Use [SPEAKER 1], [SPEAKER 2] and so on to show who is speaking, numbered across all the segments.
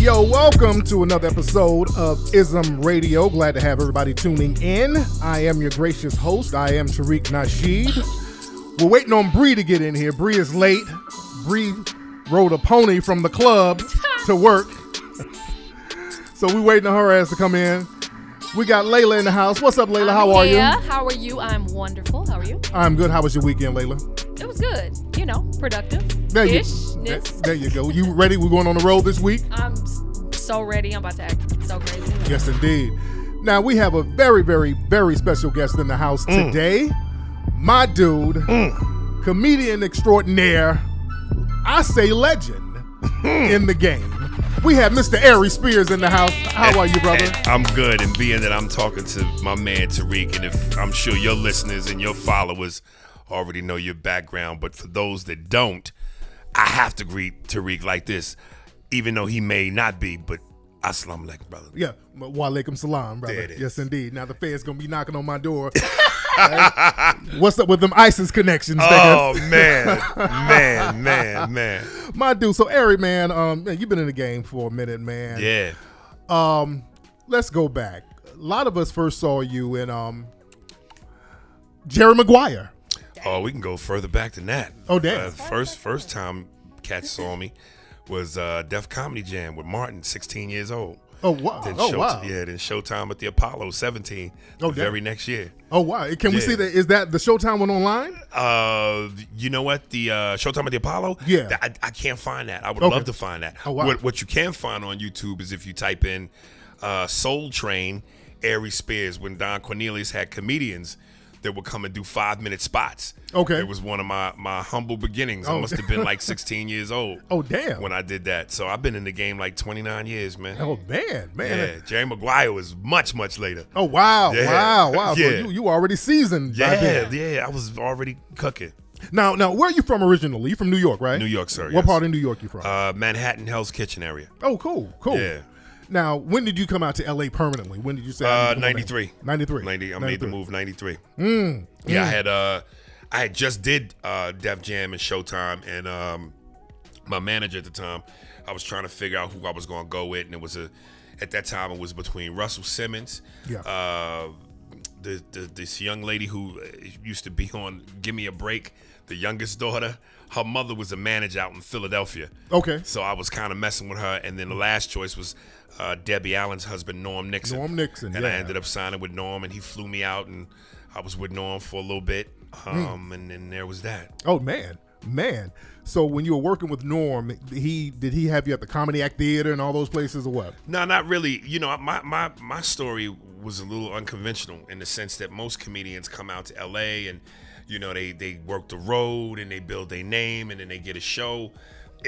[SPEAKER 1] yo, welcome to another episode of IZM Radio. Glad to have everybody tuning in. I am your gracious host. I am Tariq Nasheed. We're waiting on Bree to get in here. Bree is late. Bree rode a pony from the club to work. So we're waiting on her ass to come in. We got Layla in the house. What's up, Layla? How are you?
[SPEAKER 2] How are you? I'm wonderful. How are you?
[SPEAKER 1] I'm good. How was your weekend, Layla?
[SPEAKER 2] It was good. You know, productive.
[SPEAKER 1] There you go. You ready? We're going on the road this week?
[SPEAKER 2] I'm so ready. I'm about to act so crazy.
[SPEAKER 1] Yes, indeed. Now, we have a very, very, very special guest in the house today. My dude, comedian extraordinaire, I say legend in the game. We have Mr. Aries Spears in the house. How are you, brother?
[SPEAKER 3] I'm good, and being that I'm talking to my man Tariq, and if I'm sure your listeners and your followers already know your background, but for those that don't, I have to greet Tariq like this, even though he may not be, but assalamu alaikum, brother.
[SPEAKER 1] Yeah, wa alaikum salam, brother. Yes, indeed. Now the Fed's gonna be knocking on my door. What's up with them ISIS connections?
[SPEAKER 3] Oh man.
[SPEAKER 1] My dude. So Aries, man, you've been in the game for a minute, man.
[SPEAKER 3] Yeah.
[SPEAKER 1] Let's go back. A lot of us first saw you in Jerry Maguire.
[SPEAKER 3] Oh, we can go further back than that.
[SPEAKER 1] Oh, damn.
[SPEAKER 3] First time cats saw me was Def Comedy Jam with Martin, 16 years old.
[SPEAKER 1] Oh, wow.
[SPEAKER 3] Then
[SPEAKER 1] wow.
[SPEAKER 3] Yeah, then Showtime at the Apollo, 17, the very next year.
[SPEAKER 1] Oh, wow. Can we see that? Is that the Showtime one online?
[SPEAKER 3] You know what? The Showtime at the Apollo?
[SPEAKER 1] Yeah.
[SPEAKER 3] I can't find that. I would love to find that.
[SPEAKER 1] Oh, wow.
[SPEAKER 3] What you can find on YouTube is if you type in Soul Train, Aries Spears, when Don Cornelius had comedians that would come and do 5-minute spots.
[SPEAKER 1] Okay.
[SPEAKER 3] It was one of my humble beginnings. I must have been like 16 years old.
[SPEAKER 1] Oh, damn.
[SPEAKER 3] When I did that. So I've been in the game like 29 years, man.
[SPEAKER 1] Oh, man.
[SPEAKER 3] Yeah, Jerry Maguire was much later.
[SPEAKER 1] Oh, wow.
[SPEAKER 3] Yeah.
[SPEAKER 1] Wow.
[SPEAKER 3] Yeah.
[SPEAKER 1] So you already seasoned.
[SPEAKER 3] Yeah, I was already cooking.
[SPEAKER 1] Now, where are you from originally? You from New York, right?
[SPEAKER 3] New York, sir.
[SPEAKER 1] What part of New York you from?
[SPEAKER 3] Manhattan, Hell's Kitchen area.
[SPEAKER 1] Oh, cool.
[SPEAKER 3] Yeah.
[SPEAKER 1] Now, when did you come out to LA permanently? When did you say?
[SPEAKER 3] 93.
[SPEAKER 1] 93.
[SPEAKER 3] I made the move 93. I had just did Def Jam and Showtime, and my manager at the time, I was trying to figure out who I was going to go with, and it was at that time it was between Russell Simmons, this young lady who used to be on Give Me a Break, the youngest daughter. Her mother was a manager out in Philadelphia.
[SPEAKER 1] Okay.
[SPEAKER 3] So I was kind of messing with her, and then the last choice was Debbie Allen's husband, Norm Nixon. And I ended up signing with Norm, and he flew me out, and I was with Norm for a little bit, and then there was that.
[SPEAKER 1] Oh, man. So when you were working with Norm, did he have you at the Comedy Act Theater and all those places or what?
[SPEAKER 3] No, not really. You know, my story was a little unconventional in the sense that most comedians come out to L.A. and, you know, they work the road and they build their name and then they get a show.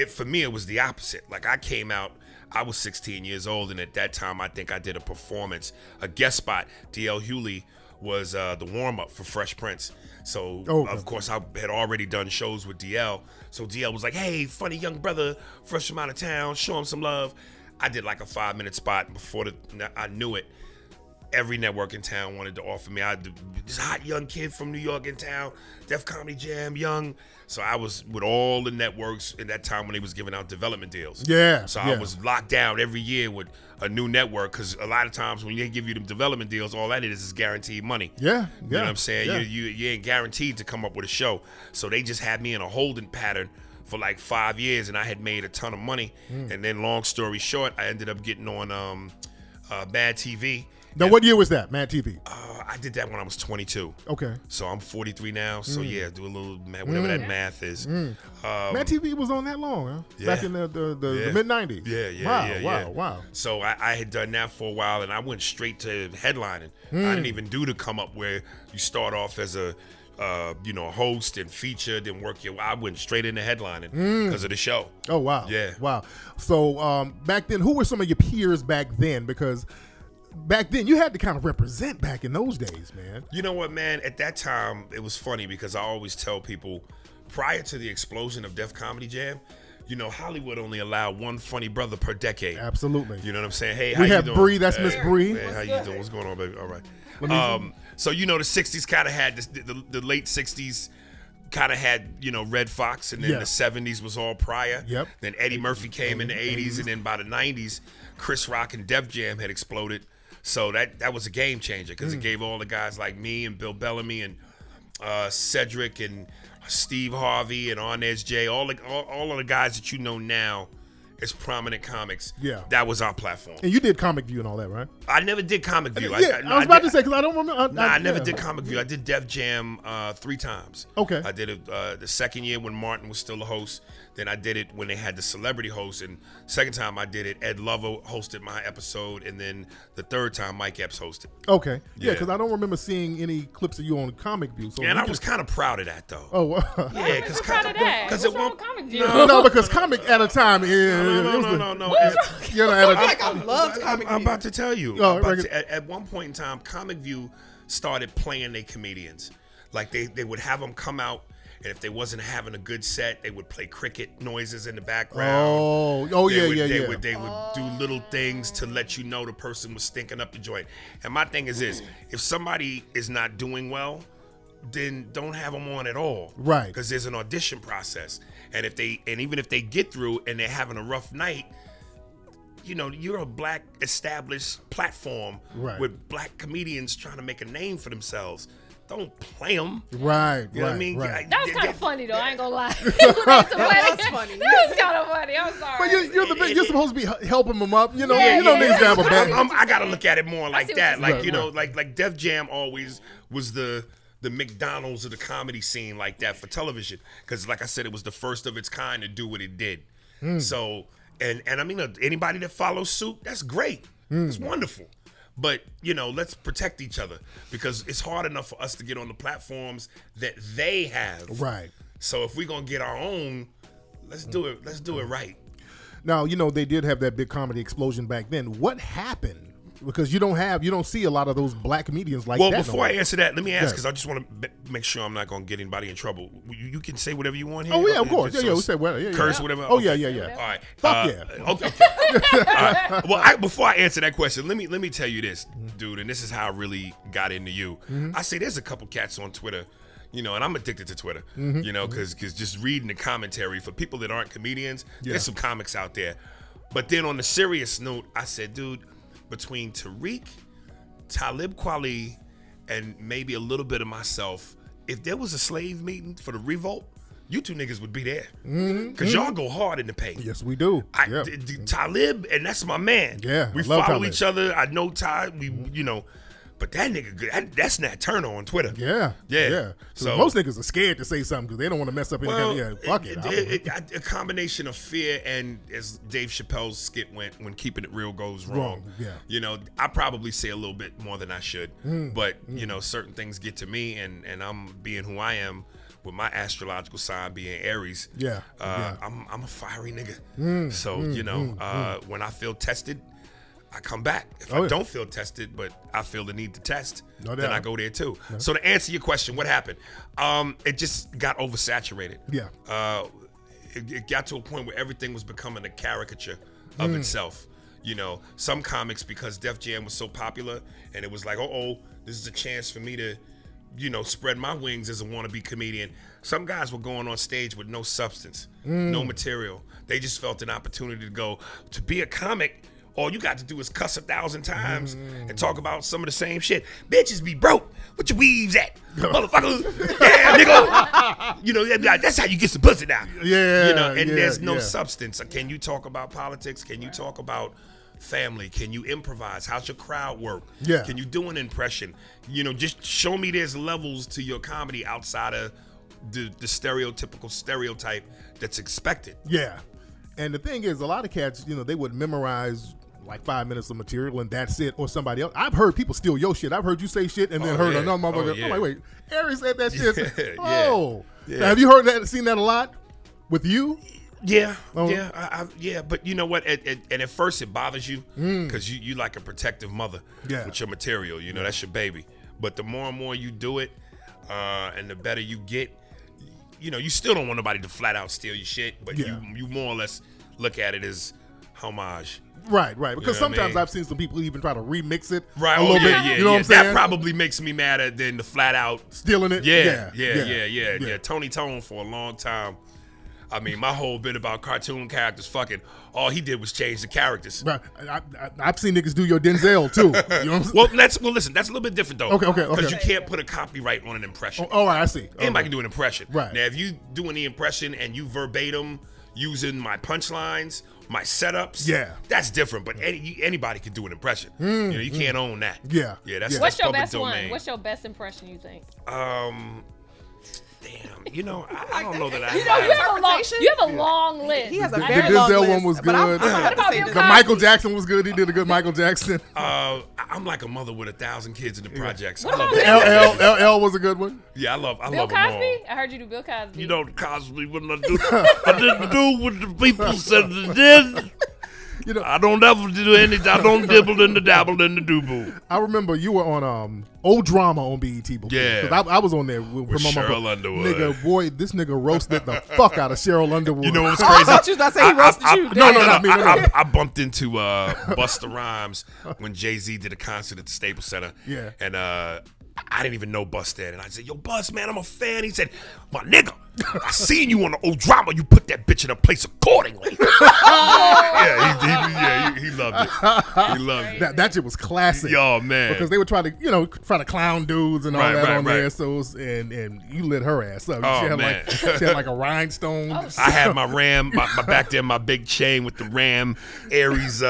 [SPEAKER 3] For me, it was the opposite. Like, I came out, I was 16 years old, and at that time, I think I did a performance, a guest spot. D.L. Hewley was the warm-up for Fresh Prince. So, of course, I had already done shows with DL. So DL was like, hey, funny young brother, fresh from out of town, show him some love. I did like a 5-minute spot. Before I knew it, every network in town wanted to offer me. This hot young kid from New York in town, Def Comedy Jam, young. So I was with all the networks at that time when they was giving out development deals.
[SPEAKER 1] Yeah.
[SPEAKER 3] So I was locked down every year with a new network, because a lot of times when they give you them development deals, all that is guaranteed money.
[SPEAKER 1] Yeah.
[SPEAKER 3] You know what I'm saying? Yeah. You ain't guaranteed to come up with a show. So they just had me in a holding pattern for like 5 years, and I had made a ton of money. And then long story short, I ended up getting on MADtv.
[SPEAKER 1] Now, what year was that, MADtv?
[SPEAKER 3] I did that when I was 22.
[SPEAKER 1] Okay.
[SPEAKER 3] So I'm 43 now. So yeah, do a little whatever that math is.
[SPEAKER 1] MADtv was on that long, huh?
[SPEAKER 3] Yeah.
[SPEAKER 1] Back in the mid-90s.
[SPEAKER 3] Yeah.
[SPEAKER 1] Wow.
[SPEAKER 3] So I had done that for a while, and I went straight to headlining. I didn't even do the come up where you start off as a host and featured and work your. I went straight into headlining because of the show.
[SPEAKER 1] Oh, wow.
[SPEAKER 3] Yeah.
[SPEAKER 1] Wow. So back then, who were some of your peers back then? Because back then, you had to kind of represent back in those days, man.
[SPEAKER 3] You know what, man? At that time, it was funny because I always tell people, prior to the explosion of Def Comedy Jam, you know, Hollywood only allowed one funny brother per decade.
[SPEAKER 1] Absolutely.
[SPEAKER 3] You know what I'm saying? Hey, how
[SPEAKER 1] we
[SPEAKER 3] you
[SPEAKER 1] have
[SPEAKER 3] doing?
[SPEAKER 1] Bree. That's Miss Bree.
[SPEAKER 3] Man, how you doing? What's going on, baby? All right. So, you know, the 60s kind of had this, the late 60s kind of had, Red Fox, and then the 70s was all Pryor.
[SPEAKER 1] Yep.
[SPEAKER 3] Then Eddie Murphy came in the 80s, and then by the 90s, Chris Rock and Def Jam had exploded. So that was a game changer because it gave all the guys like me and Bill Bellamy and Cedric and Steve Harvey and Arnez J, all of the guys that you know now as prominent comics.
[SPEAKER 1] Yeah.
[SPEAKER 3] That was our platform.
[SPEAKER 1] And you did Comic View and all that, right?
[SPEAKER 3] I never did Comic View.
[SPEAKER 1] I was about to say, because I don't remember.
[SPEAKER 3] I never did Comic View. I did Def Jam 3 times.
[SPEAKER 1] Okay.
[SPEAKER 3] I did it the second year when Martin was still a host. Then I did it when they had the celebrity host. And second time I did it, Ed Lover hosted my episode. And then the third time, Mike Epps hosted.
[SPEAKER 1] Okay. Yeah,
[SPEAKER 3] Yeah.
[SPEAKER 1] because I don't remember seeing any clips of you on Comic View. So
[SPEAKER 3] And I was kind of proud of that, though.
[SPEAKER 1] Oh, well.
[SPEAKER 3] Yeah,
[SPEAKER 2] What's proud of that?
[SPEAKER 3] because
[SPEAKER 2] What's
[SPEAKER 3] it
[SPEAKER 2] wrong
[SPEAKER 3] won't.
[SPEAKER 2] with Comic View?
[SPEAKER 1] No, because Comic at a time.
[SPEAKER 3] No.
[SPEAKER 4] I loved Comic View.
[SPEAKER 3] I'm about to tell you.
[SPEAKER 1] Oh,
[SPEAKER 3] At one point in time, Comic View started playing their comedians. Like they would have them come out, and if they wasn't having a good set, they would play cricket noises in the background. They would do little things to let you know the person was stinking up the joint. And my thing is this: if somebody is not doing well, then don't have them on at all.
[SPEAKER 1] Right.
[SPEAKER 3] Because there's an audition process. And even if they get through and they're having a rough night, you're a black established platform with black comedians trying to make a name for themselves. Don't play them.
[SPEAKER 1] Right.
[SPEAKER 3] You know what I mean?
[SPEAKER 1] Right.
[SPEAKER 2] That was kind of funny, though. I ain't gonna lie.
[SPEAKER 4] That was funny.
[SPEAKER 2] That was kind of funny. I'm sorry.
[SPEAKER 1] But you're supposed to be helping them up. Niggas have a bad.
[SPEAKER 3] I gotta look at it more like
[SPEAKER 2] see
[SPEAKER 3] that.
[SPEAKER 2] what you're
[SPEAKER 3] Like like Def Jam always was the McDonald's of the comedy scene like that for television. Because like I said, it was the first of its kind to do what it did. So and I mean anybody that follows suit, that's great. It's wonderful. But, let's protect each other because it's hard enough for us to get on the platforms that they have.
[SPEAKER 1] Right.
[SPEAKER 3] So if we're going to get our own, let's do it. Let's do it right.
[SPEAKER 1] Now, they did have that big comedy explosion back then. What happened? Because you don't see a lot of those black comedians like that.
[SPEAKER 3] Well, before I answer that, let me ask,
[SPEAKER 1] Yeah.
[SPEAKER 3] because I just want to make sure I'm not going to get anybody in trouble. You can say whatever you want here.
[SPEAKER 1] Oh, yeah, of course.
[SPEAKER 3] Just
[SPEAKER 1] We say whatever. Yeah,
[SPEAKER 3] curse,
[SPEAKER 1] yeah.
[SPEAKER 3] whatever.
[SPEAKER 1] Oh,
[SPEAKER 3] Okay.
[SPEAKER 1] yeah.
[SPEAKER 3] All right.
[SPEAKER 1] Fuck yeah.
[SPEAKER 3] Okay. All right. Well, before I answer that question, let me tell you this, dude, and this is how I really got into you. I say there's a couple cats on Twitter, and I'm addicted to Twitter, because just reading the commentary for people that aren't comedians, there's some comics out there. But then on the serious note, I said, dude, between Tariq, Talib Kweli, and maybe a little bit of myself, if there was a slave meeting for the revolt, you two niggas would be there. Because y'all go hard in the paint.
[SPEAKER 1] Yes, we do.
[SPEAKER 3] Talib, and that's my man.
[SPEAKER 1] Yeah,
[SPEAKER 3] we
[SPEAKER 1] I love
[SPEAKER 3] follow
[SPEAKER 1] Talib.
[SPEAKER 3] each other. I know Ty. But that nigga, that's Nat Turner on Twitter.
[SPEAKER 1] Yeah. So most niggas are scared to say something because they don't want to mess up any kind of, fuck it.
[SPEAKER 3] A combination of fear and, as Dave Chappelle's skit went, when keeping it real goes wrong.
[SPEAKER 1] Yeah.
[SPEAKER 3] I probably say a little bit more than I should. But, certain things get to me, and I'm being who I am with my astrological sign being Aries. I'm a fiery nigga. So, when I feel tested, I come back. If I don't feel tested, but I feel the need to test, then I go there too. So to answer your question, what happened? It just got oversaturated. It got to a point where everything was becoming a caricature of itself. Some comics, because Def Jam was so popular, and it was like, this is a chance for me to, spread my wings as a wannabe comedian. Some guys were going on stage with no substance, no material. They just felt an opportunity to be a comic. All you got to do is cuss 1,000 times and talk about some of the same shit. Bitches be broke. What your weaves at? Motherfucker. Yeah, nigga. That's how you get some pussy now. And there's no substance. Can you talk about politics? Can you talk about family? Can you improvise? How's your crowd work? Can you do an impression? Just show me there's levels to your comedy outside of the stereotypical stereotype that's expected.
[SPEAKER 1] And the thing is, a lot of cats, they would memorize like 5 minutes of material and that's it, or somebody else. I've heard people steal your shit. I've heard you say shit and then heard another motherfucker. I'm like, wait, Aries said that shit. Now, have you seen that a lot with you?
[SPEAKER 3] But you know what? And at first it bothers you because you like a protective mother with your material. That's your baby. But the more and more you do it, and the better you get, you still don't want nobody to flat out steal your shit. But you more or less look at it as, homage.
[SPEAKER 1] Right. Because
[SPEAKER 3] You know what I
[SPEAKER 1] sometimes
[SPEAKER 3] mean?
[SPEAKER 1] I've seen some people even try to remix it
[SPEAKER 3] Right.
[SPEAKER 1] a little bit.
[SPEAKER 3] Yeah,
[SPEAKER 1] you know what I'm saying?
[SPEAKER 3] That probably makes me madder than the flat out
[SPEAKER 1] Stealing it.
[SPEAKER 3] Yeah. Tony Tone for a long time. I mean, my whole bit about cartoon characters fucking, all he did was change the characters.
[SPEAKER 1] Right. I've seen niggas do your Denzel too. You know what I'm saying?
[SPEAKER 3] Well, listen, that's a little bit different though.
[SPEAKER 1] Okay.
[SPEAKER 3] Because you can't put a copyright on an impression.
[SPEAKER 1] Oh, I see.
[SPEAKER 3] Anybody can do an impression.
[SPEAKER 1] Right.
[SPEAKER 3] Now, if you doing the impression and you verbatim using my punchlines, my setups, that's different. But anybody can do an impression. You can't own that.
[SPEAKER 1] Yeah.
[SPEAKER 3] That's
[SPEAKER 2] What's your
[SPEAKER 3] public
[SPEAKER 2] best
[SPEAKER 3] domain.
[SPEAKER 2] one? What's your best impression, you think?
[SPEAKER 3] Damn, I don't know that I
[SPEAKER 2] You know,
[SPEAKER 3] have.
[SPEAKER 2] you have a long list.
[SPEAKER 4] He has a
[SPEAKER 1] The
[SPEAKER 4] very long
[SPEAKER 1] Denzel
[SPEAKER 4] list.
[SPEAKER 1] one was
[SPEAKER 4] but I'm
[SPEAKER 1] good.
[SPEAKER 4] gonna have to
[SPEAKER 2] What
[SPEAKER 4] say
[SPEAKER 2] about
[SPEAKER 4] this.
[SPEAKER 1] The Michael Jackson was good. He did a good Michael Jackson.
[SPEAKER 3] I'm like a mother with 1,000 kids in the projects.
[SPEAKER 2] What
[SPEAKER 3] I love
[SPEAKER 2] about
[SPEAKER 3] that.
[SPEAKER 1] LL was a good one.
[SPEAKER 3] Yeah, I love
[SPEAKER 2] Bill
[SPEAKER 3] them all.
[SPEAKER 2] Cosby? I heard you do Bill Cosby.
[SPEAKER 3] You don't Cosby when I do. I didn't do what the people said I did.
[SPEAKER 1] You know,
[SPEAKER 3] I don't ever do anything. I don't dibble in the dabble in the doo-boo.
[SPEAKER 1] I remember you were on Old Drama on BET before.
[SPEAKER 3] Yeah.
[SPEAKER 1] 'Cause I was on there with
[SPEAKER 3] Cheryl Underwood.
[SPEAKER 1] Nigga, boy, this nigga roasted the fuck out of Cheryl Underwood.
[SPEAKER 3] You know what's
[SPEAKER 4] I
[SPEAKER 3] crazy?
[SPEAKER 4] thought you was about to say he roasted you.
[SPEAKER 1] No, not me.
[SPEAKER 3] I bumped into Busta Rhymes when Jay-Z did a concert at the Staples Center.
[SPEAKER 1] Yeah.
[SPEAKER 3] And I didn't even know Bus then. And I said, yo, Bus, man, I'm a fan. He said, my nigga, I seen you on the Old Drama. You put that bitch in a place accordingly. He loved it. He loved it.
[SPEAKER 1] That shit was classic.
[SPEAKER 3] Yo, man.
[SPEAKER 1] Because they were trying to clown dudes and all
[SPEAKER 3] Right,
[SPEAKER 1] that
[SPEAKER 3] right,
[SPEAKER 1] on
[SPEAKER 3] right.
[SPEAKER 1] there. So and you lit her ass up.
[SPEAKER 3] Oh,
[SPEAKER 1] she had
[SPEAKER 3] man.
[SPEAKER 1] she had like a rhinestone.
[SPEAKER 2] Oh,
[SPEAKER 3] I had my Ram, my back there, my big chain with the Ram Aries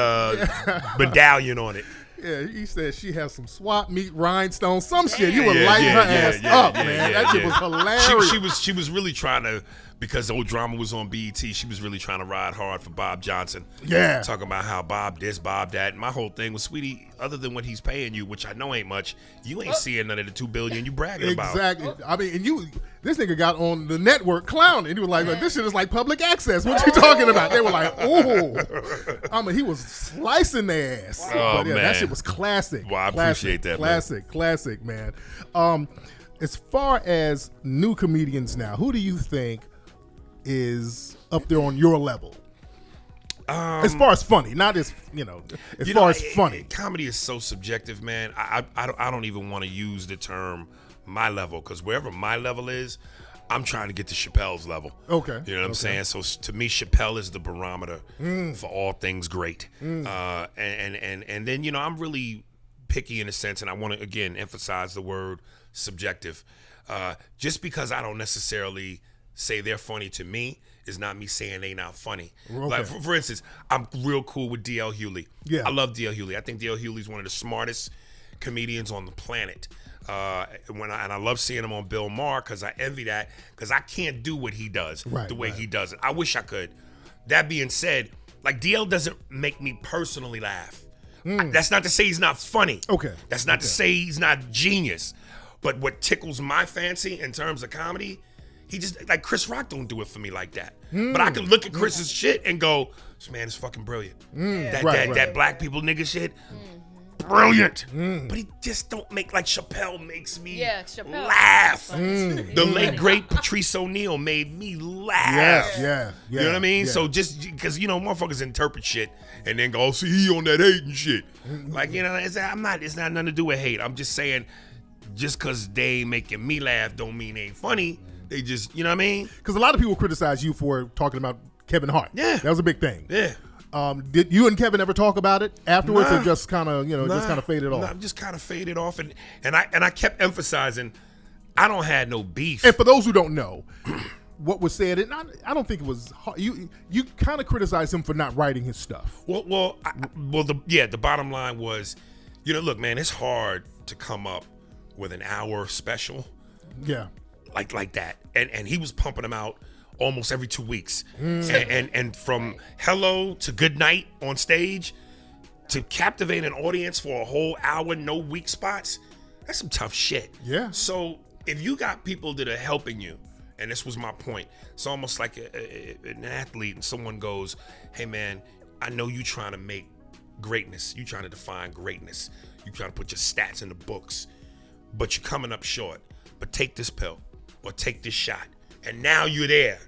[SPEAKER 3] medallion on it.
[SPEAKER 1] Yeah, he said she has some swap meat rhinestones, some shit. You were lighting her ass up, man. That shit was hilarious.
[SPEAKER 3] She was really trying to, because Old Drama was on BET, she was really trying to ride hard for Bob Johnson.
[SPEAKER 1] Yeah.
[SPEAKER 3] Talking about how Bob this, Bob that. And my whole thing was, sweetie, other than what he's paying you, which I know ain't much, you ain't seeing none of the $2 billion you bragging about.
[SPEAKER 1] Exactly. I mean, and this nigga got on the network clowning. He was like, this shit is like public access. What you talking about? They were like, oh. I mean, he was slicing their ass.
[SPEAKER 3] Oh,
[SPEAKER 1] But yeah,
[SPEAKER 3] man.
[SPEAKER 1] that shit was classic.
[SPEAKER 3] Well, I appreciate that, man.
[SPEAKER 1] Classic, man. As far as new comedians now, who do you think is up there on your level? As far as funny, not as, as far as funny.
[SPEAKER 3] Comedy is so subjective, man. I don't even want to use the term my level, because wherever my level is, I'm trying to get to Chappelle's level.
[SPEAKER 1] Okay.
[SPEAKER 3] You know what I'm saying? So to me, Chappelle is the barometer for all things great. And then, I'm really picky in a sense, and I want to, again, emphasize the word subjective. Just because I don't necessarily say they're funny to me is not me saying they not funny.
[SPEAKER 1] Okay.
[SPEAKER 3] Like, for instance, I'm real cool with D.L. Hewley.
[SPEAKER 1] Yeah.
[SPEAKER 3] I love D.L. Hewley. I think D.L. Hewley's one of the smartest comedians on the planet. And I love seeing him on Bill Maher, because I envy that, because I can't do what he does the way he does it. I wish I could. That being said, like, DL doesn't make me personally laugh. That's not to say he's not funny.
[SPEAKER 1] Okay.
[SPEAKER 3] That's not to say he's not genius. But what tickles my fancy in terms of comedy, he just, like, Chris Rock don't do it for me like that. But I can look at Chris's shit and go, this man is fucking brilliant. That black people nigga shit, brilliant. But he just don't make, like Chappelle makes me laugh. The late great Patrice O'Neal made me laugh.
[SPEAKER 1] Yeah.
[SPEAKER 3] You know what I mean?
[SPEAKER 1] Yeah.
[SPEAKER 3] So just because, motherfuckers interpret shit and then go, oh, see, he on that hate and shit. Like, it's not nothing to do with hate. I'm just saying, just because they ain't making me laugh don't mean they ain't funny. They just, you know what I mean?
[SPEAKER 1] Because a lot of people criticize you for talking about Kevin Hart.
[SPEAKER 3] Yeah.
[SPEAKER 1] That was a big thing.
[SPEAKER 3] Yeah.
[SPEAKER 1] Did you and Kevin ever talk about it afterwards,
[SPEAKER 3] Nah.
[SPEAKER 1] or just kind of, just kind of faded off?
[SPEAKER 3] Nah, just kind of faded off, and I kept emphasizing, I don't have no beef.
[SPEAKER 1] And for those who don't know, what was said, and I don't think it was hard. You kind of criticized him for not writing his stuff.
[SPEAKER 3] The bottom line was, look, man, it's hard to come up with an hour special,
[SPEAKER 1] Yeah.
[SPEAKER 3] like that, and he was pumping them out almost every 2 weeks, and from hello to good night on stage to captivate an audience for a whole hour, no weak spots. That's some tough shit.
[SPEAKER 1] Yeah.
[SPEAKER 3] So if you got people that are helping you, and this was my point, it's almost like an athlete, and someone goes, hey man, I know you trying to make greatness, you trying to define greatness, you trying to put your stats in the books, but you're coming up short. But take this pill or take this shot, and now you're there.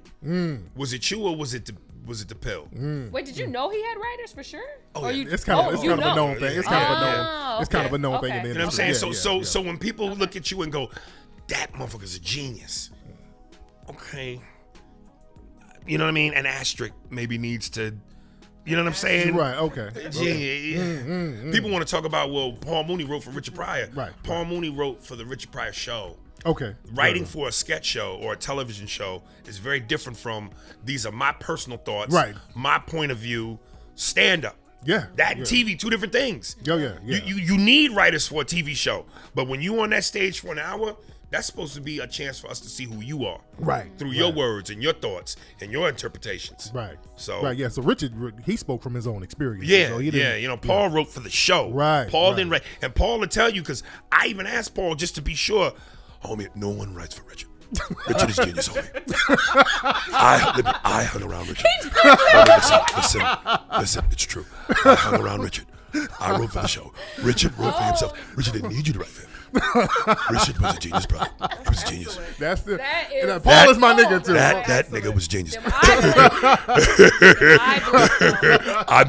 [SPEAKER 3] Was it you, or was it was it the pill?
[SPEAKER 2] Wait, did you know he had writers for sure?
[SPEAKER 3] Oh,
[SPEAKER 2] Or
[SPEAKER 3] yeah.
[SPEAKER 1] It's kind of
[SPEAKER 2] you
[SPEAKER 1] a
[SPEAKER 2] know.
[SPEAKER 1] known thing. It's kind of a known. It's kind of a known
[SPEAKER 2] Okay.
[SPEAKER 1] thing in the
[SPEAKER 3] You know what I'm
[SPEAKER 1] industry.
[SPEAKER 3] saying? So when people look at you and go, that motherfucker's a genius. Okay. You know what I mean? An asterisk maybe needs to, you know what I'm saying?
[SPEAKER 1] Right. Okay.
[SPEAKER 3] Yeah. People want to talk about, well, Paul Mooney wrote for Richard Pryor.
[SPEAKER 1] Right.
[SPEAKER 3] Paul Mooney wrote for the Richard Pryor show.
[SPEAKER 1] Okay.
[SPEAKER 3] Writing for a sketch show or a television show is very different from, these are my personal thoughts,
[SPEAKER 1] Right.
[SPEAKER 3] my point of view, stand up.
[SPEAKER 1] Yeah.
[SPEAKER 3] That
[SPEAKER 1] yeah.
[SPEAKER 3] and TV, two different things.
[SPEAKER 1] Yeah.
[SPEAKER 3] You need writers for a TV show, but when you on that stage for an hour, that's supposed to be a chance for us to see who you are,
[SPEAKER 1] Right.
[SPEAKER 3] Through your words and your thoughts and your interpretations,
[SPEAKER 1] Right.
[SPEAKER 3] So,
[SPEAKER 1] Right. Yeah. So Richard, he spoke from his own experience.
[SPEAKER 3] yeah,
[SPEAKER 1] So he
[SPEAKER 3] yeah.
[SPEAKER 1] didn't-
[SPEAKER 3] You know, Paul wrote for the show,
[SPEAKER 1] Right,
[SPEAKER 3] Paul
[SPEAKER 1] right.
[SPEAKER 3] didn't write, and Paul will tell you, because I even asked Paul just to be sure. Homie, no one writes for Richard. Richard is genius, homie. I hung around Richard. Homie, listen, it's true. I hung around Richard. I wrote for the show. Richard wrote for himself. Richard didn't need you to write for him. Richard was a genius, brother. He was a genius.
[SPEAKER 1] That's the.
[SPEAKER 2] That is
[SPEAKER 1] and Paul is my nigga too.
[SPEAKER 3] That nigga was genius.
[SPEAKER 2] I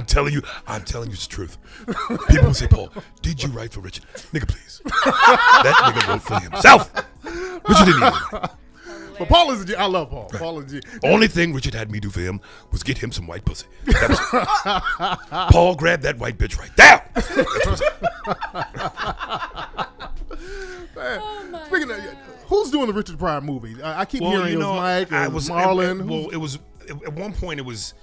[SPEAKER 2] believe so.
[SPEAKER 3] I'm telling you the truth. People will say, Paul, did you write for Richard? Nigga, please. That nigga wrote for himself. Richard didn't need it.
[SPEAKER 1] But Paul is a G. I love Paul. Right. Paul is a G.
[SPEAKER 3] Only thing Richard had me do for him was get him some white pussy. That was Paul grabbed that white bitch right there.
[SPEAKER 1] Speaking of, who's doing the Richard Pryor movie? I keep hearing it was Mike or Marlon.
[SPEAKER 3] It was at one point it was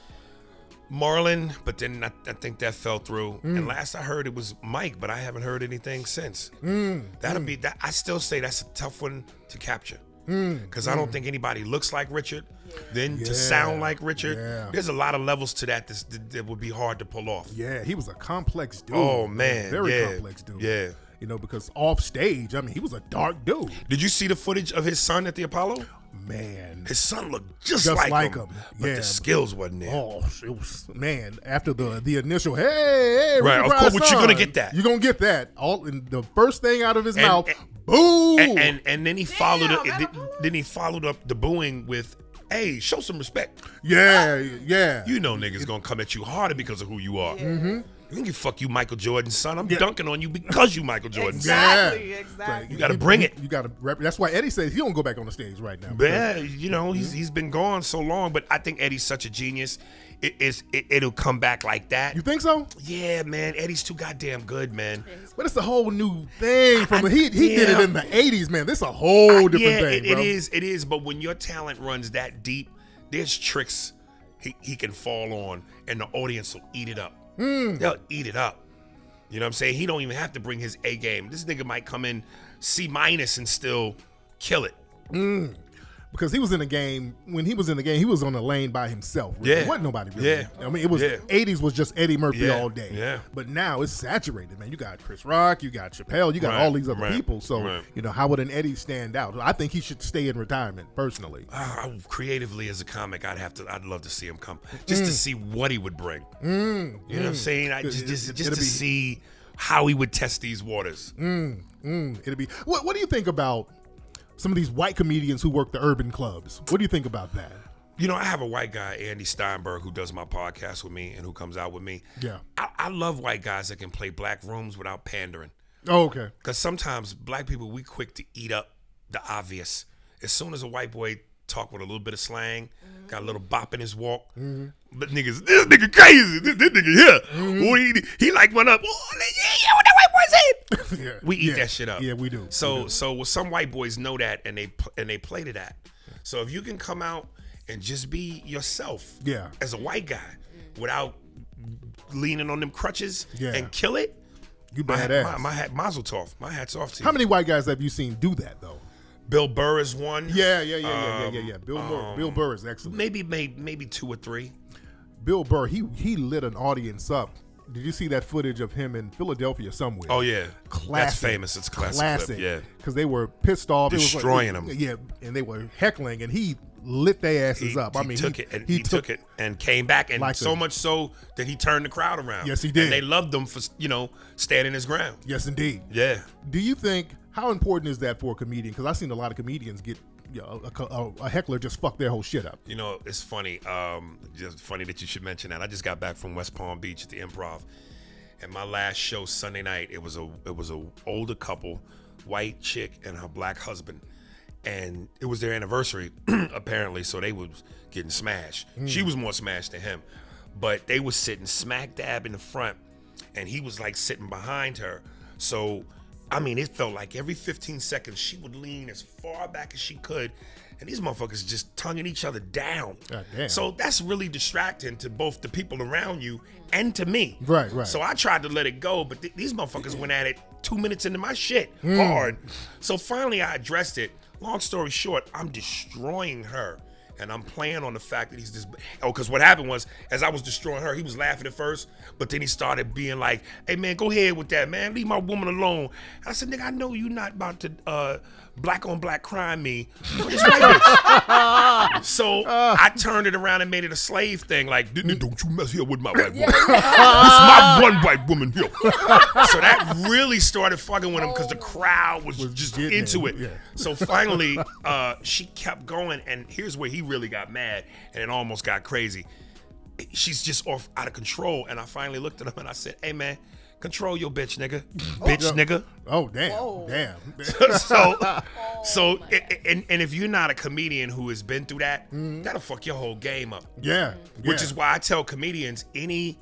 [SPEAKER 3] Marlon, but then I think that fell through. And last I heard it was Mike, but I haven't heard anything since. That'll be that. I still say that's a tough one to capture. Because I don't think anybody looks like Richard. Then to sound like Richard, there's a lot of levels to that that would be hard to pull off.
[SPEAKER 1] Yeah, he was a complex dude.
[SPEAKER 3] Oh man,
[SPEAKER 1] very complex dude.
[SPEAKER 3] Yeah,
[SPEAKER 1] you know, because off stage, I mean, he was a dark dude.
[SPEAKER 3] Did you see the footage of his son at the Apollo?
[SPEAKER 1] Man,
[SPEAKER 3] his son looked just like him. But the skills wasn't there.
[SPEAKER 1] Oh, it was, man. After the initial, hey,
[SPEAKER 3] right? Of course, but you're gonna get that.
[SPEAKER 1] You're gonna get that. All in the first thing out of his mouth. Boom!
[SPEAKER 3] And then he followed it. Then he followed up the booing with, "Hey, show some respect."
[SPEAKER 1] Yeah.
[SPEAKER 3] You know niggas gonna come at you harder because of who you are. You can fuck you, Michael Jordan's son. I'm dunking on you because you Michael Jordan's son.
[SPEAKER 4] Exactly.
[SPEAKER 3] You gotta bring it.
[SPEAKER 1] You gotta that's why Eddie says he don't go back on the stage right now.
[SPEAKER 3] Yeah, you know he's been gone so long, but I think Eddie's such a genius. It'll come back like that.
[SPEAKER 1] You think so?
[SPEAKER 3] Yeah, man. Eddie's too goddamn good, man.
[SPEAKER 1] But it's a whole new thing from he did it in the 80s, man. This is a whole different thing, bro.
[SPEAKER 3] It is. But when your talent runs that deep, there's tricks he can fall on, and the audience will eat it up. They'll eat it up. You know what I'm saying? He don't even have to bring his A game. This nigga might come in C- and still kill it.
[SPEAKER 1] Because he was in the game. When he was in the game, he was on the lane by himself. Really.
[SPEAKER 3] Yeah.
[SPEAKER 1] There wasn't nobody really.
[SPEAKER 3] Yeah.
[SPEAKER 1] I mean, it was 80s was just Eddie Murphy all day.
[SPEAKER 3] Yeah.
[SPEAKER 1] But now it's saturated, man. You got Chris Rock, you got Chappelle, you got all these other people. So, you know, how would an Eddie stand out? I think he should stay in retirement, personally.
[SPEAKER 3] Creatively, as a comic, I'd love to see him come. Just to see what he would bring. You know what I'm saying? Just to see how he would test these waters.
[SPEAKER 1] It'd be. What do you think about some of these white comedians who work the urban clubs? What do you think about that?
[SPEAKER 3] You know, I have a white guy, Andy Steinberg, who does my podcast with me and who comes out with me.
[SPEAKER 1] Yeah.
[SPEAKER 3] I love white guys that can play black rooms without pandering.
[SPEAKER 1] Oh, okay.
[SPEAKER 3] Because sometimes black people, we quick to eat up the obvious. As soon as a white boy talk with a little bit of slang, got a little bop in his walk, but niggas, this nigga crazy, this nigga here, he like went up, yeah, what that white boy said. We eat that shit up.
[SPEAKER 1] Yeah, we do.
[SPEAKER 3] So some white boys know that, and they play to that. So if you can come out and just be yourself, as a white guy, without leaning on them crutches and kill it,
[SPEAKER 1] you badass.
[SPEAKER 3] My mazel tov. My hat's off to you.
[SPEAKER 1] How many white guys have you seen do that though?
[SPEAKER 3] Bill Burr is one.
[SPEAKER 1] Yeah. Bill Burr is excellent.
[SPEAKER 3] Maybe 2 or 3.
[SPEAKER 1] Bill Burr, he lit an audience up. Did you see that footage of him in Philadelphia somewhere?
[SPEAKER 3] Oh yeah,
[SPEAKER 1] classic.
[SPEAKER 3] That's famous. It's a classic. Clip, yeah,
[SPEAKER 1] because they were pissed off,
[SPEAKER 3] destroying them.
[SPEAKER 1] Yeah, and they were heckling, and he lit their asses up. I mean,
[SPEAKER 3] he took it and came back, and so much so that he turned the crowd around.
[SPEAKER 1] Yes, he did.
[SPEAKER 3] And they loved him for standing his ground.
[SPEAKER 1] Yes, indeed.
[SPEAKER 3] Yeah.
[SPEAKER 1] Do you think how important is that for a comedian? Because I've seen a lot of comedians get a heckler just fucked their whole shit up.
[SPEAKER 3] You know, it's funny. Just funny that you should mention that. I just got back from West Palm Beach at the Improv, and my last show Sunday night. It was a older couple, white chick and her black husband, and it was their anniversary apparently. So they was getting smashed. She was more smashed than him, but they was sitting smack dab in the front, and he was like sitting behind her. So I mean, it felt like every 15 seconds she would lean as far back as she could, and these motherfuckers just tonguing each other down.
[SPEAKER 1] God damn.
[SPEAKER 3] So that's really distracting to both the people around you and to me.
[SPEAKER 1] Right, right.
[SPEAKER 3] So I tried to let it go, but these motherfuckers went at it 2 minutes into my shit hard. So finally I addressed it. Long story short, I'm destroying her. And I'm playing on the fact that he's this. Oh, because what happened was, as I was destroying her, he was laughing at first, but then he started being like, "Hey man, go ahead with that, man. Leave my woman alone." I said, "Nigga, I know you not about to black on black crime me for this white bitch." So I turned it around and made it a slave thing, like, "Don't you mess here with my white woman. It's my one white woman here." So that really started fucking with him because the crowd was just into it.
[SPEAKER 1] Yeah.
[SPEAKER 3] So finally, she kept going, and here's where he really got mad, and it almost got crazy. She's just off out of control, and I finally looked at him and I said, "Hey man, control your bitch, nigga, bitch, nigga."
[SPEAKER 1] Oh damn,
[SPEAKER 4] Whoa.
[SPEAKER 1] damn.
[SPEAKER 3] And if you're not a comedian who has been through that, that'll fuck your whole game up.
[SPEAKER 1] Yeah,
[SPEAKER 3] Which is why I tell comedians, any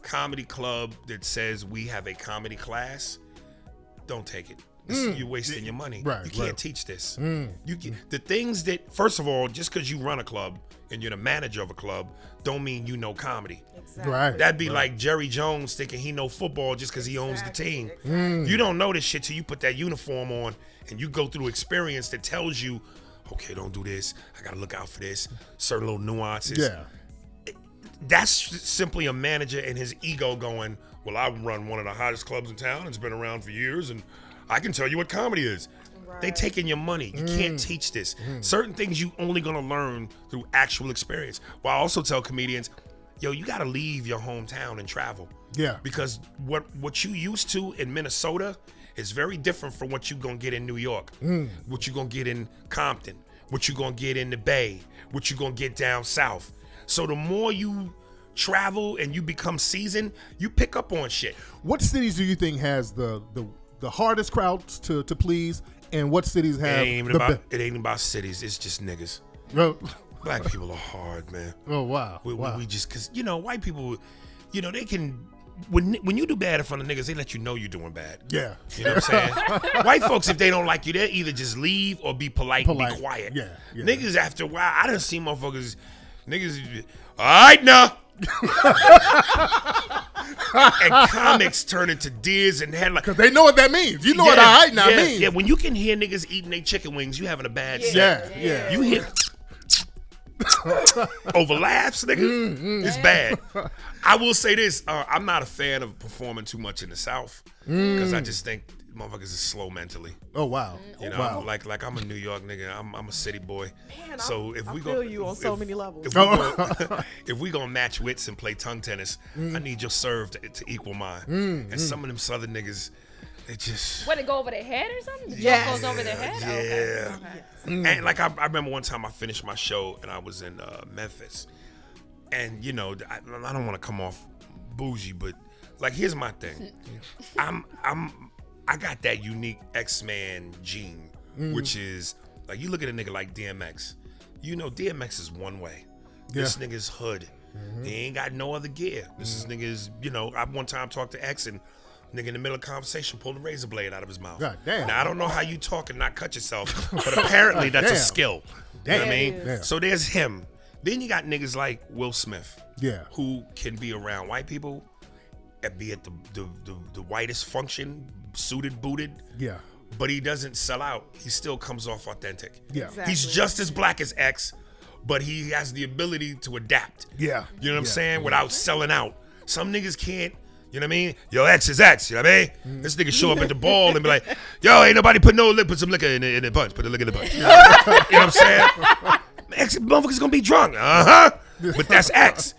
[SPEAKER 3] comedy club that says we have a comedy class, don't take it. You're wasting your money.
[SPEAKER 1] Right,
[SPEAKER 3] You can't
[SPEAKER 1] right.
[SPEAKER 3] teach this. The things that, first of all, just because you run a club and you're the manager of a club, don't mean you know comedy.
[SPEAKER 4] Exactly.
[SPEAKER 1] right.
[SPEAKER 3] That'd be like Jerry Jones thinking he know football just because he owns the team. You don't know this shit till you put that uniform on and you go through experience that tells you, okay, don't do this. I gotta look out for this. Certain little nuances.
[SPEAKER 1] Yeah.
[SPEAKER 3] That's simply a manager and his ego going, well, I run one of the hottest clubs in town. It's been around for years, and I can tell you what comedy is. They taking your money. You can't teach this. Certain things you only gonna learn through actual experience. Well, I also tell comedians, yo, you gotta leave your hometown and travel.
[SPEAKER 1] Yeah.
[SPEAKER 3] Because what you used to in Minnesota is very different from what you gonna get in New York. What you gonna get in Compton. What you gonna get in the Bay. What you gonna get down south. So the more you travel and you become seasoned, you pick up on shit.
[SPEAKER 1] What cities do you think has the hardest crowds to please, and what cities have
[SPEAKER 3] It ain't about cities. It's just niggas.
[SPEAKER 1] Oh,
[SPEAKER 3] Black people are hard, man.
[SPEAKER 1] oh wow.
[SPEAKER 3] We just, because, you know, white people, you know, they can, when you do bad in front of niggas, they let you know you're doing bad.
[SPEAKER 1] Yeah.
[SPEAKER 3] You know what I'm saying? White folks, if they don't like you, they'll either just leave or be polite. And be quiet.
[SPEAKER 1] Yeah.
[SPEAKER 3] Niggas, after a while, I done seen motherfuckers, niggas, all right now. And comics turn into deers and headlines.
[SPEAKER 1] Because they know what that means. You know what all right now means.
[SPEAKER 3] Yeah, when you can hear niggas eating their chicken wings, you having a bad set.
[SPEAKER 1] Yeah.
[SPEAKER 3] You hear over laughs, nigga. It's bad. I will say this: I'm not a fan of performing too much in the South because I just think motherfuckers is slow mentally.
[SPEAKER 1] Oh wow.
[SPEAKER 3] You know,
[SPEAKER 1] wow.
[SPEAKER 3] like I'm a New York nigga. I'm a city boy.
[SPEAKER 4] Man,
[SPEAKER 3] So if
[SPEAKER 4] I
[SPEAKER 3] we
[SPEAKER 4] feel
[SPEAKER 3] go,
[SPEAKER 4] you on so many levels.
[SPEAKER 3] if we gonna match wits and play tongue tennis, I need your serve to equal mine. And some of them Southern niggas, they just.
[SPEAKER 2] What, it go over their head or something? The joke
[SPEAKER 4] Yes.
[SPEAKER 2] goes over their head?
[SPEAKER 3] Yeah.
[SPEAKER 2] Okay.
[SPEAKER 3] And like I remember one time I finished my show and I was in Memphis, and you know I don't want to come off bougie, but like here's my thing, I got that unique X-Man gene, which is like you look at a nigga like DMX, you know DMX is one way. This nigga's hood. He ain't got no other gear. This nigga's, you know, I one time talked to X and nigga in the middle of conversation pulled a razor blade out of his mouth.
[SPEAKER 1] God damn.
[SPEAKER 3] Now I don't know how you talk and not cut yourself, but apparently that's a skill. You know what I mean?
[SPEAKER 1] Damn.
[SPEAKER 3] So there's him. Then you got niggas like Will Smith.
[SPEAKER 1] Yeah.
[SPEAKER 3] Who can be around white people and be at the whitest function, suited, booted.
[SPEAKER 1] Yeah.
[SPEAKER 3] But he doesn't sell out. He still comes off authentic.
[SPEAKER 1] Yeah.
[SPEAKER 4] Exactly.
[SPEAKER 3] He's just as black as X, but he has the ability to adapt.
[SPEAKER 1] Yeah.
[SPEAKER 3] You know what I'm saying? Without selling out. Some niggas can't. You know what I mean? Yo, X is X. You know what I mean? This nigga show up at the ball and be like, yo, ain't nobody put some liquor in the punch. Put the liquor in the punch. You know what I'm saying? X motherfucker's gonna be drunk. But that's X.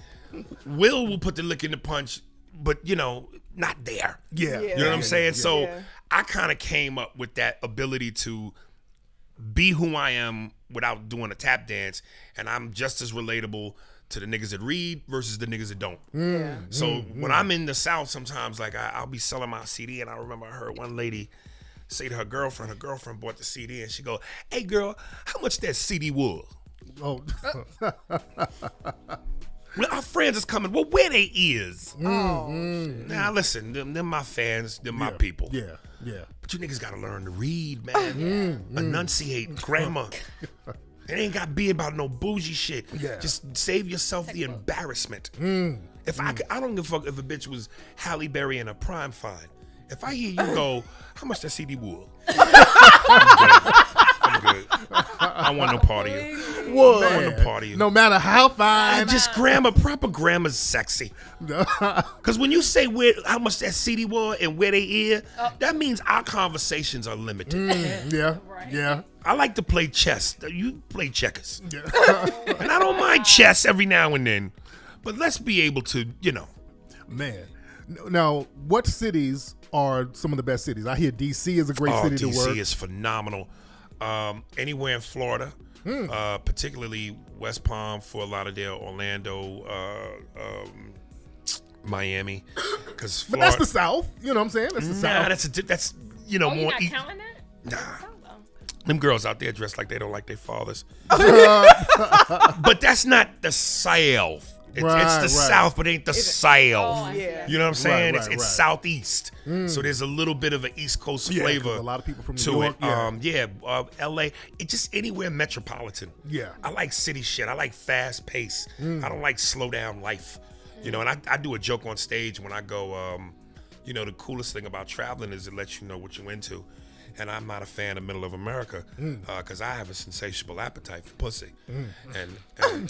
[SPEAKER 3] Will put the liquor in the punch, but you know, not there.
[SPEAKER 1] Yeah.
[SPEAKER 3] You know what I'm saying? So
[SPEAKER 4] Yeah.
[SPEAKER 3] I kind of came up with that ability to be who I am without doing a tap dance, and I'm just as relatable to the niggas that read versus the niggas that don't. So when I'm in the South, sometimes like I'll be selling my CD, and I remember I heard one lady say to her girlfriend bought the CD, and she go, "Hey girl, how much that CD was?"
[SPEAKER 1] Oh.
[SPEAKER 3] Well, our friends is coming. Well, where they is? Now listen, them my fans, them my people.
[SPEAKER 1] Yeah.
[SPEAKER 3] But you niggas gotta learn to read, man. Enunciate, grammar. It ain't got to be about no bougie shit.
[SPEAKER 1] Yeah.
[SPEAKER 3] Just save yourself the embarrassment. If I don't give a fuck if a bitch was Halle Berry in a prime fine. If I hear you go, how much that CD was? I'm good. I want no part of you.
[SPEAKER 1] Whoa.
[SPEAKER 3] I want no part of you.
[SPEAKER 1] No matter how fine.
[SPEAKER 3] Just proper grammar's sexy. Because when you say how much that CD was and where they is, that means our conversations are limited.
[SPEAKER 1] Yeah.
[SPEAKER 3] I like to play chess. You play checkers. Yeah. And I don't mind chess every now and then. But let's be able to,
[SPEAKER 1] Man. Now, what cities are some of the best cities? I hear D.C. is a great city to work.
[SPEAKER 3] D.C. is phenomenal. Anywhere in Florida, particularly West Palm, Fort Lauderdale, Orlando, Miami. But
[SPEAKER 1] that's the South. You know what I'm saying? That's the South.
[SPEAKER 3] That's
[SPEAKER 2] You're
[SPEAKER 3] more.
[SPEAKER 2] not counting that?
[SPEAKER 3] Nah. Them girls out there dressed like they don't like their fathers. But that's not the South. It's the South, but it ain't the South. You know what I'm saying? It's Southeast. So there's a little bit of an East Coast flavor.
[SPEAKER 1] A lot of people from New York.
[SPEAKER 3] LA. It's just anywhere metropolitan.
[SPEAKER 1] Yeah.
[SPEAKER 3] I like city shit. I like fast pace. I don't like slow down life. And I do a joke on stage when I go, the coolest thing about traveling is it lets you know what you're into. And I'm not a fan of middle of America because I have a insatiable appetite for pussy. And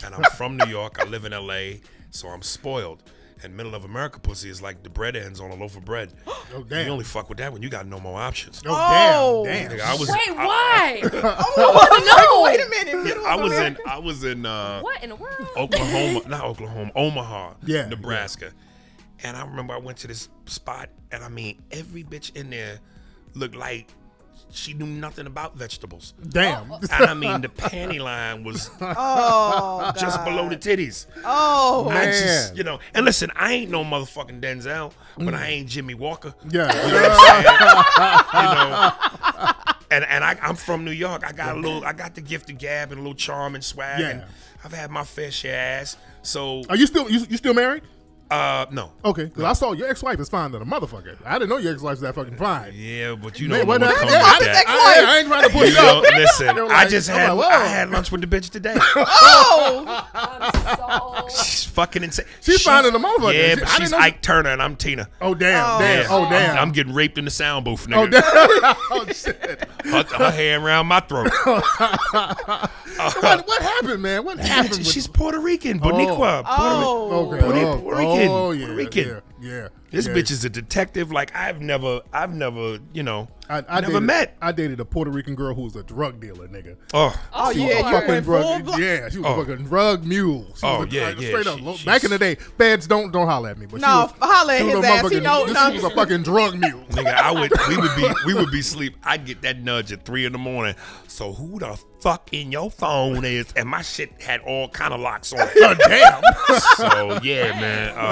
[SPEAKER 3] I'm from New York. I live in LA, so I'm spoiled. And middle of America pussy is like the bread ends on a loaf of bread.
[SPEAKER 1] Oh, damn.
[SPEAKER 3] You only fuck with that when you got no more options.
[SPEAKER 1] Oh, damn.
[SPEAKER 3] Nigga,
[SPEAKER 2] Why?
[SPEAKER 4] Wait a minute.
[SPEAKER 3] I was in
[SPEAKER 2] What in the world?
[SPEAKER 3] Omaha,
[SPEAKER 1] Yeah,
[SPEAKER 3] Nebraska. And I remember I went to this spot, and I mean, every bitch in there looked like she knew nothing about vegetables.
[SPEAKER 1] Damn.
[SPEAKER 3] And I mean, the panty line was just below the titties.
[SPEAKER 4] Oh,
[SPEAKER 3] I just, and listen, I ain't no motherfucking Denzel, but I ain't Jimmy Walker.
[SPEAKER 1] Yeah.
[SPEAKER 3] You know what I'm saying? And I'm from New York. I got the gift of gab and a little charm and swag. And I've had my fair share ass. So
[SPEAKER 1] are you still married?
[SPEAKER 3] No.
[SPEAKER 1] Okay, because I saw your ex-wife is fine than a motherfucker. I didn't know your ex-wife was that fucking fine.
[SPEAKER 3] Yeah, but
[SPEAKER 1] Man,
[SPEAKER 3] what comes with that.
[SPEAKER 1] I ain't trying to push you up.
[SPEAKER 3] Listen,
[SPEAKER 1] Like,
[SPEAKER 3] I had lunch with the bitch today.
[SPEAKER 2] I'm so...
[SPEAKER 3] She's fucking insane.
[SPEAKER 1] She's fine than a motherfucker.
[SPEAKER 3] Yeah, but she's Ike Turner and I'm Tina.
[SPEAKER 1] Oh, damn. Damn.
[SPEAKER 3] I'm getting raped in the sound booth, nigga.
[SPEAKER 1] Oh, damn. Oh, shit.
[SPEAKER 3] Her hand around my throat.
[SPEAKER 1] What happened, man? What happened?
[SPEAKER 3] She's Puerto Rican, Boricua.
[SPEAKER 1] Okay.
[SPEAKER 3] Puerto Rican.
[SPEAKER 1] Oh, yeah.
[SPEAKER 3] Puerto Rican.
[SPEAKER 1] Yeah.
[SPEAKER 3] This bitch is a detective like I've never,
[SPEAKER 1] I
[SPEAKER 3] met.
[SPEAKER 1] I dated a Puerto Rican girl who was a drug dealer, nigga.
[SPEAKER 4] Oh,
[SPEAKER 1] She was a fucking drug. Yeah, she was a fucking drug mule. She was straight up. Back in the day, feds don't holler at me, but
[SPEAKER 4] holler at his ass. He knows.
[SPEAKER 1] She was a fucking drug mule.
[SPEAKER 3] Nigga, we would be asleep. I'd get that nudge at 3 a.m. So who the fuck in your phone is? And my shit had all kind of locks on it.
[SPEAKER 1] Oh, damn.
[SPEAKER 3] So yeah, man.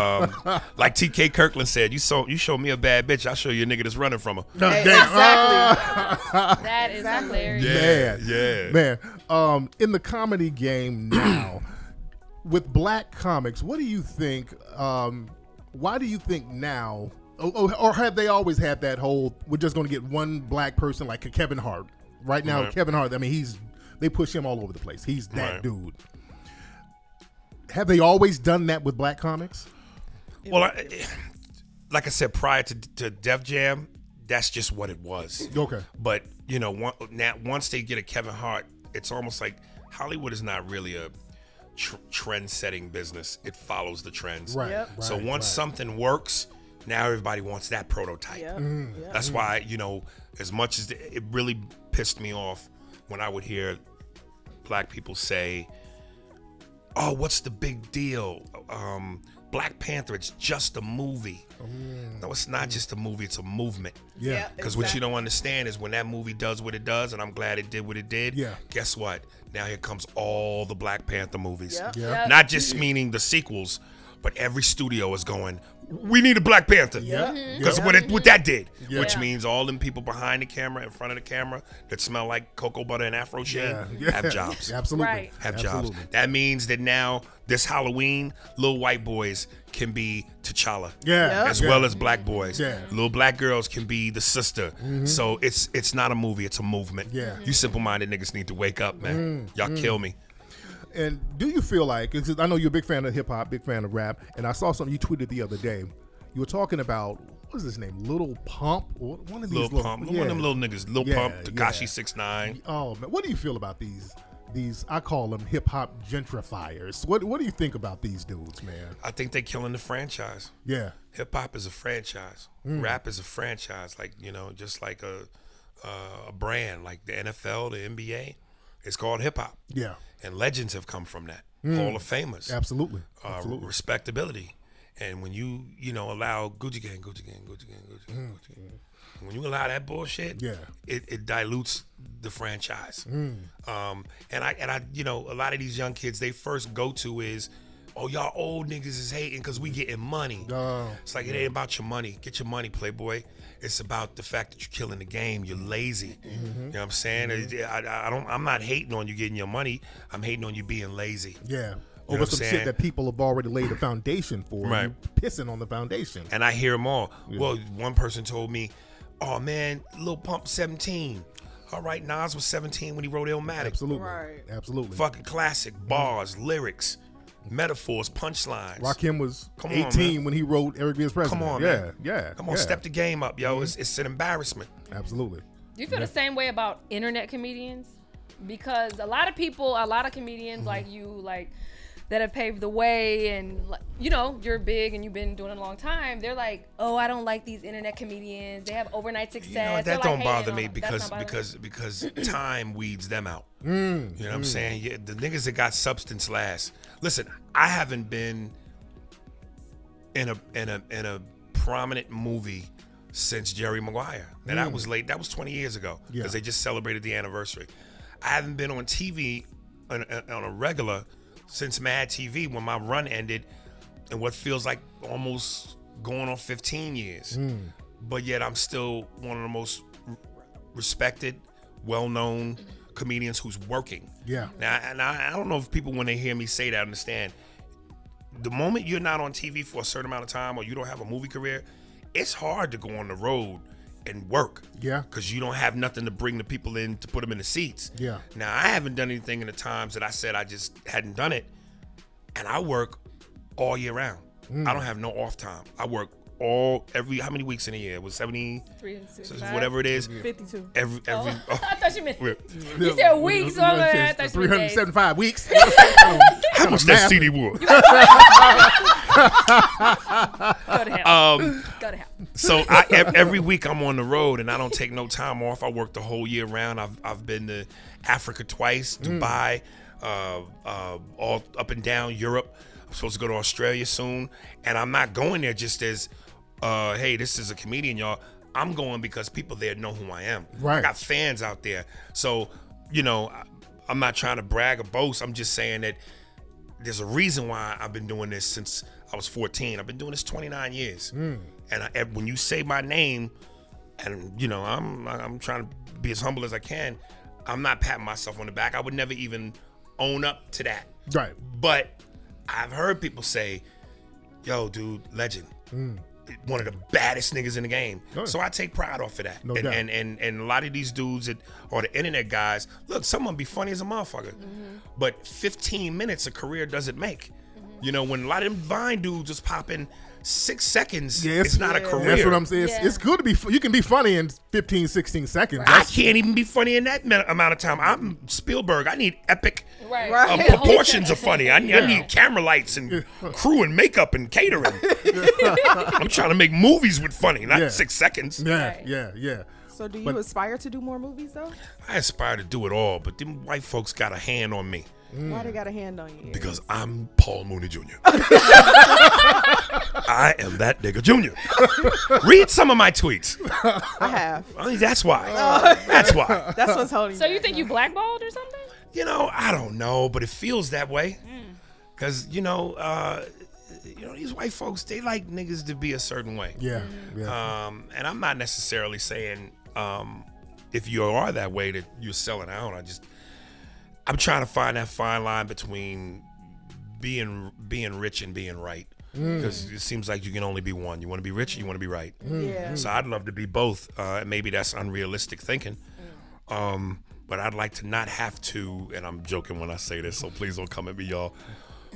[SPEAKER 3] Like TK Kirkland said, you show me a bad bitch, I'll show you a nigga that's running from her.
[SPEAKER 1] No, damn.
[SPEAKER 4] Exactly.
[SPEAKER 2] That is hilarious.
[SPEAKER 1] Man. In the comedy game now, with black comics, what do you think? Why do you think now, or have they always had that whole, we're just going to get one black person like Kevin Hart? Right now,
[SPEAKER 3] Right.
[SPEAKER 1] Kevin Hart, I mean, they push him all over the place. He's that dude. Have they always done that with black comics?
[SPEAKER 3] Well, like I said, prior to Def Jam, that's just what it was.
[SPEAKER 1] Okay.
[SPEAKER 3] But, once they get a Kevin Hart, it's almost like Hollywood is not really a trend-setting business. It follows the trends.
[SPEAKER 1] Right.
[SPEAKER 4] Yep.
[SPEAKER 3] So once something works, now everybody wants that prototype.
[SPEAKER 4] Yep.
[SPEAKER 3] That's why, as much as it really pissed me off when I would hear black people say, oh, what's the big deal? Black Panther, it's just a movie. No, it's not just a movie, it's a movement.
[SPEAKER 1] Yeah.
[SPEAKER 3] Because what you don't understand is when that movie does what it does, and I'm glad it did what it did,
[SPEAKER 1] Yeah.
[SPEAKER 3] guess what? Now here comes all the Black Panther movies.
[SPEAKER 4] Yep.
[SPEAKER 1] Yeah.
[SPEAKER 3] Not just meaning the sequels, but every studio is going, we need a Black Panther.
[SPEAKER 1] Yeah.
[SPEAKER 3] Because
[SPEAKER 1] Yeah.
[SPEAKER 3] what that did,
[SPEAKER 1] Yeah.
[SPEAKER 3] which means all them people behind the camera, in front of the camera, that smell like cocoa butter and Afro shave, have jobs.
[SPEAKER 1] Absolutely.
[SPEAKER 2] Right.
[SPEAKER 3] Have
[SPEAKER 1] Absolutely.
[SPEAKER 3] jobs. That means that now, this Halloween, little white boys can be T'Challa.
[SPEAKER 1] Yeah.
[SPEAKER 3] As well as black boys.
[SPEAKER 1] Yeah.
[SPEAKER 3] Little black girls can be the sister. So it's not a movie, it's a movement.
[SPEAKER 1] Yeah.
[SPEAKER 3] You simple-minded niggas need to wake up, man. Y'all kill me.
[SPEAKER 1] And do you feel like, I know you're a big fan of hip hop, big fan of rap, and I saw something you tweeted the other day. You were talking about, what is his name? Little Pump? Or one of these
[SPEAKER 3] Lil Pump. One of them little niggas. Lil Pump, Tekashi 6ix9ine.
[SPEAKER 1] Oh, man. What do you feel about these, I call them hip hop gentrifiers? What do you think about these dudes, man?
[SPEAKER 3] I think they killing the franchise.
[SPEAKER 1] Yeah.
[SPEAKER 3] Hip hop is a franchise. Rap is a franchise. Like, just like a brand, like the NFL, the NBA. It's called hip hop.
[SPEAKER 1] Yeah.
[SPEAKER 3] And legends have come from that. Hall of Famers.
[SPEAKER 1] Absolutely. Absolutely.
[SPEAKER 3] Respectability. And when you allow Gucci Gang, when you allow that bullshit,
[SPEAKER 1] Yeah.
[SPEAKER 3] it dilutes the franchise. And I a lot of these young kids, they first go to is, oh, y'all old niggas is hating because we getting money.
[SPEAKER 1] Oh,
[SPEAKER 3] It's like, it ain't about your money. Get your money, Playboy. It's about the fact that you're killing the game. You're lazy. You know what I'm saying? I'm not hating on you getting your money. I'm hating on you being lazy.
[SPEAKER 1] Yeah.
[SPEAKER 3] You know
[SPEAKER 1] Over
[SPEAKER 3] what
[SPEAKER 1] some
[SPEAKER 3] I'm
[SPEAKER 1] shit
[SPEAKER 3] saying?
[SPEAKER 1] that people have already laid a foundation for.
[SPEAKER 3] Right.
[SPEAKER 1] And you pissing on the foundation.
[SPEAKER 3] And I hear them all. Well, one person told me, oh, man, Lil Pump 17. All right, Nas was 17 when he wrote Illmatic.
[SPEAKER 1] Absolutely.
[SPEAKER 4] Right.
[SPEAKER 1] Absolutely.
[SPEAKER 3] Fucking classic. Bars, lyrics, metaphors, punchlines.
[SPEAKER 1] Rakim was
[SPEAKER 3] Come on,
[SPEAKER 1] 18
[SPEAKER 3] man.
[SPEAKER 1] when he wrote Eric B. as President.
[SPEAKER 3] Come on,
[SPEAKER 1] yeah,
[SPEAKER 3] man.
[SPEAKER 1] Yeah.
[SPEAKER 3] Come on,
[SPEAKER 1] yeah.
[SPEAKER 3] step the game up, yo. It's an embarrassment.
[SPEAKER 1] Absolutely.
[SPEAKER 2] Do you feel the same way about internet comedians? Because a lot of comedians like you, like that have paved the way, and you're big and you've been doing it a long time. They're like, oh, I don't like these internet comedians. They have overnight success.
[SPEAKER 3] That
[SPEAKER 2] They're,
[SPEAKER 3] don't
[SPEAKER 2] like,
[SPEAKER 3] bother
[SPEAKER 2] hating
[SPEAKER 3] me
[SPEAKER 2] on them. That's not bothering me.
[SPEAKER 3] because time weeds them out. You know what I'm saying? Yeah, the niggas that got substance last. Listen, I haven't been in a prominent movie since Jerry Maguire. Now that was late. That was 20 years ago because they just celebrated the anniversary. I haven't been on TV on a regular since MADtv when my run ended, and what feels like almost going on 15 years. But yet I'm still one of the most respected, well-known comedians who's working.
[SPEAKER 1] Yeah.
[SPEAKER 3] Now, and I don't know if people, when they hear me say that, understand. The moment you're not on TV for a certain amount of time or you don't have a movie career, it's hard to go on the road and work.
[SPEAKER 1] Yeah.
[SPEAKER 3] Because you don't have nothing to bring the people in to put them in the seats.
[SPEAKER 1] Yeah.
[SPEAKER 3] Now, I haven't done anything in the times that I said I just hadn't done it. And I work all year round. I don't have no off time. I work how many weeks in a year? It was 70,
[SPEAKER 2] 365?
[SPEAKER 3] whatever it is.
[SPEAKER 4] 52.
[SPEAKER 3] Every
[SPEAKER 2] I thought you meant.
[SPEAKER 3] Yeah.
[SPEAKER 2] You said weeks, so I'm like, I thought you meant days.
[SPEAKER 1] 375 weeks.
[SPEAKER 3] How much that CD was?
[SPEAKER 2] Go to hell. Go to hell.
[SPEAKER 3] So every week I'm on the road and I don't take no time off. I work the whole year round. I've been to Africa twice, Dubai, all up and down Europe. I'm supposed to go to Australia soon, and I'm not going there just as, hey, this is a comedian, y'all. I'm going because people there know who I am.
[SPEAKER 1] Right.
[SPEAKER 3] I got fans out there. So, I'm not trying to brag or boast. I'm just saying that there's a reason why I've been doing this since I was 14. I've been doing this 29 years. And when you say my name, and I'm trying to be as humble as I can, I'm not patting myself on the back. I would never even own up to that.
[SPEAKER 1] Right.
[SPEAKER 3] But I've heard people say, yo, dude, legend. One of the baddest niggas in the game. So I take pride off of that.
[SPEAKER 1] No doubt.
[SPEAKER 3] And a lot of these dudes that are the internet guys, look, some of them be funny as a motherfucker. But 15 minutes a career doesn't make. When a lot of them Vine dudes is popping 6 seconds, it's not a career.
[SPEAKER 1] That's what I'm saying.
[SPEAKER 2] Yeah.
[SPEAKER 1] It's good to be, you can be funny in 15, 16 seconds.
[SPEAKER 3] I can't even be funny in that amount of time. I'm Spielberg. I need epic
[SPEAKER 2] Right.
[SPEAKER 3] proportions of funny. I need camera lights and crew and makeup and catering. I'm trying to make movies with funny, not 6 seconds.
[SPEAKER 1] Yeah,
[SPEAKER 2] Right.
[SPEAKER 1] yeah.
[SPEAKER 4] So do you aspire to do more movies though?
[SPEAKER 3] I aspire to do it all, but them white folks got a hand on me.
[SPEAKER 4] Why they got a hand on you?
[SPEAKER 3] Because I'm Paul Mooney Jr. I am that nigga Jr. Read some of my tweets.
[SPEAKER 4] I have.
[SPEAKER 3] I mean, that's why. That's why.
[SPEAKER 4] That's what's holding.
[SPEAKER 2] So you think you blackballed or something?
[SPEAKER 3] You know, I don't know, but it feels that way. Because, you know, these white folks, they like niggas to be a certain way.
[SPEAKER 1] Yeah.
[SPEAKER 3] And I'm not necessarily saying if you are that way that you're selling out. I'm trying to find that fine line between being rich and being right. Because it seems like you can only be one. You want to be rich, or you want to be right.
[SPEAKER 4] Yeah.
[SPEAKER 3] So I'd love to be both. Maybe that's unrealistic thinking. But I'd like to not have to, and I'm joking when I say this, so please don't come at me, y'all.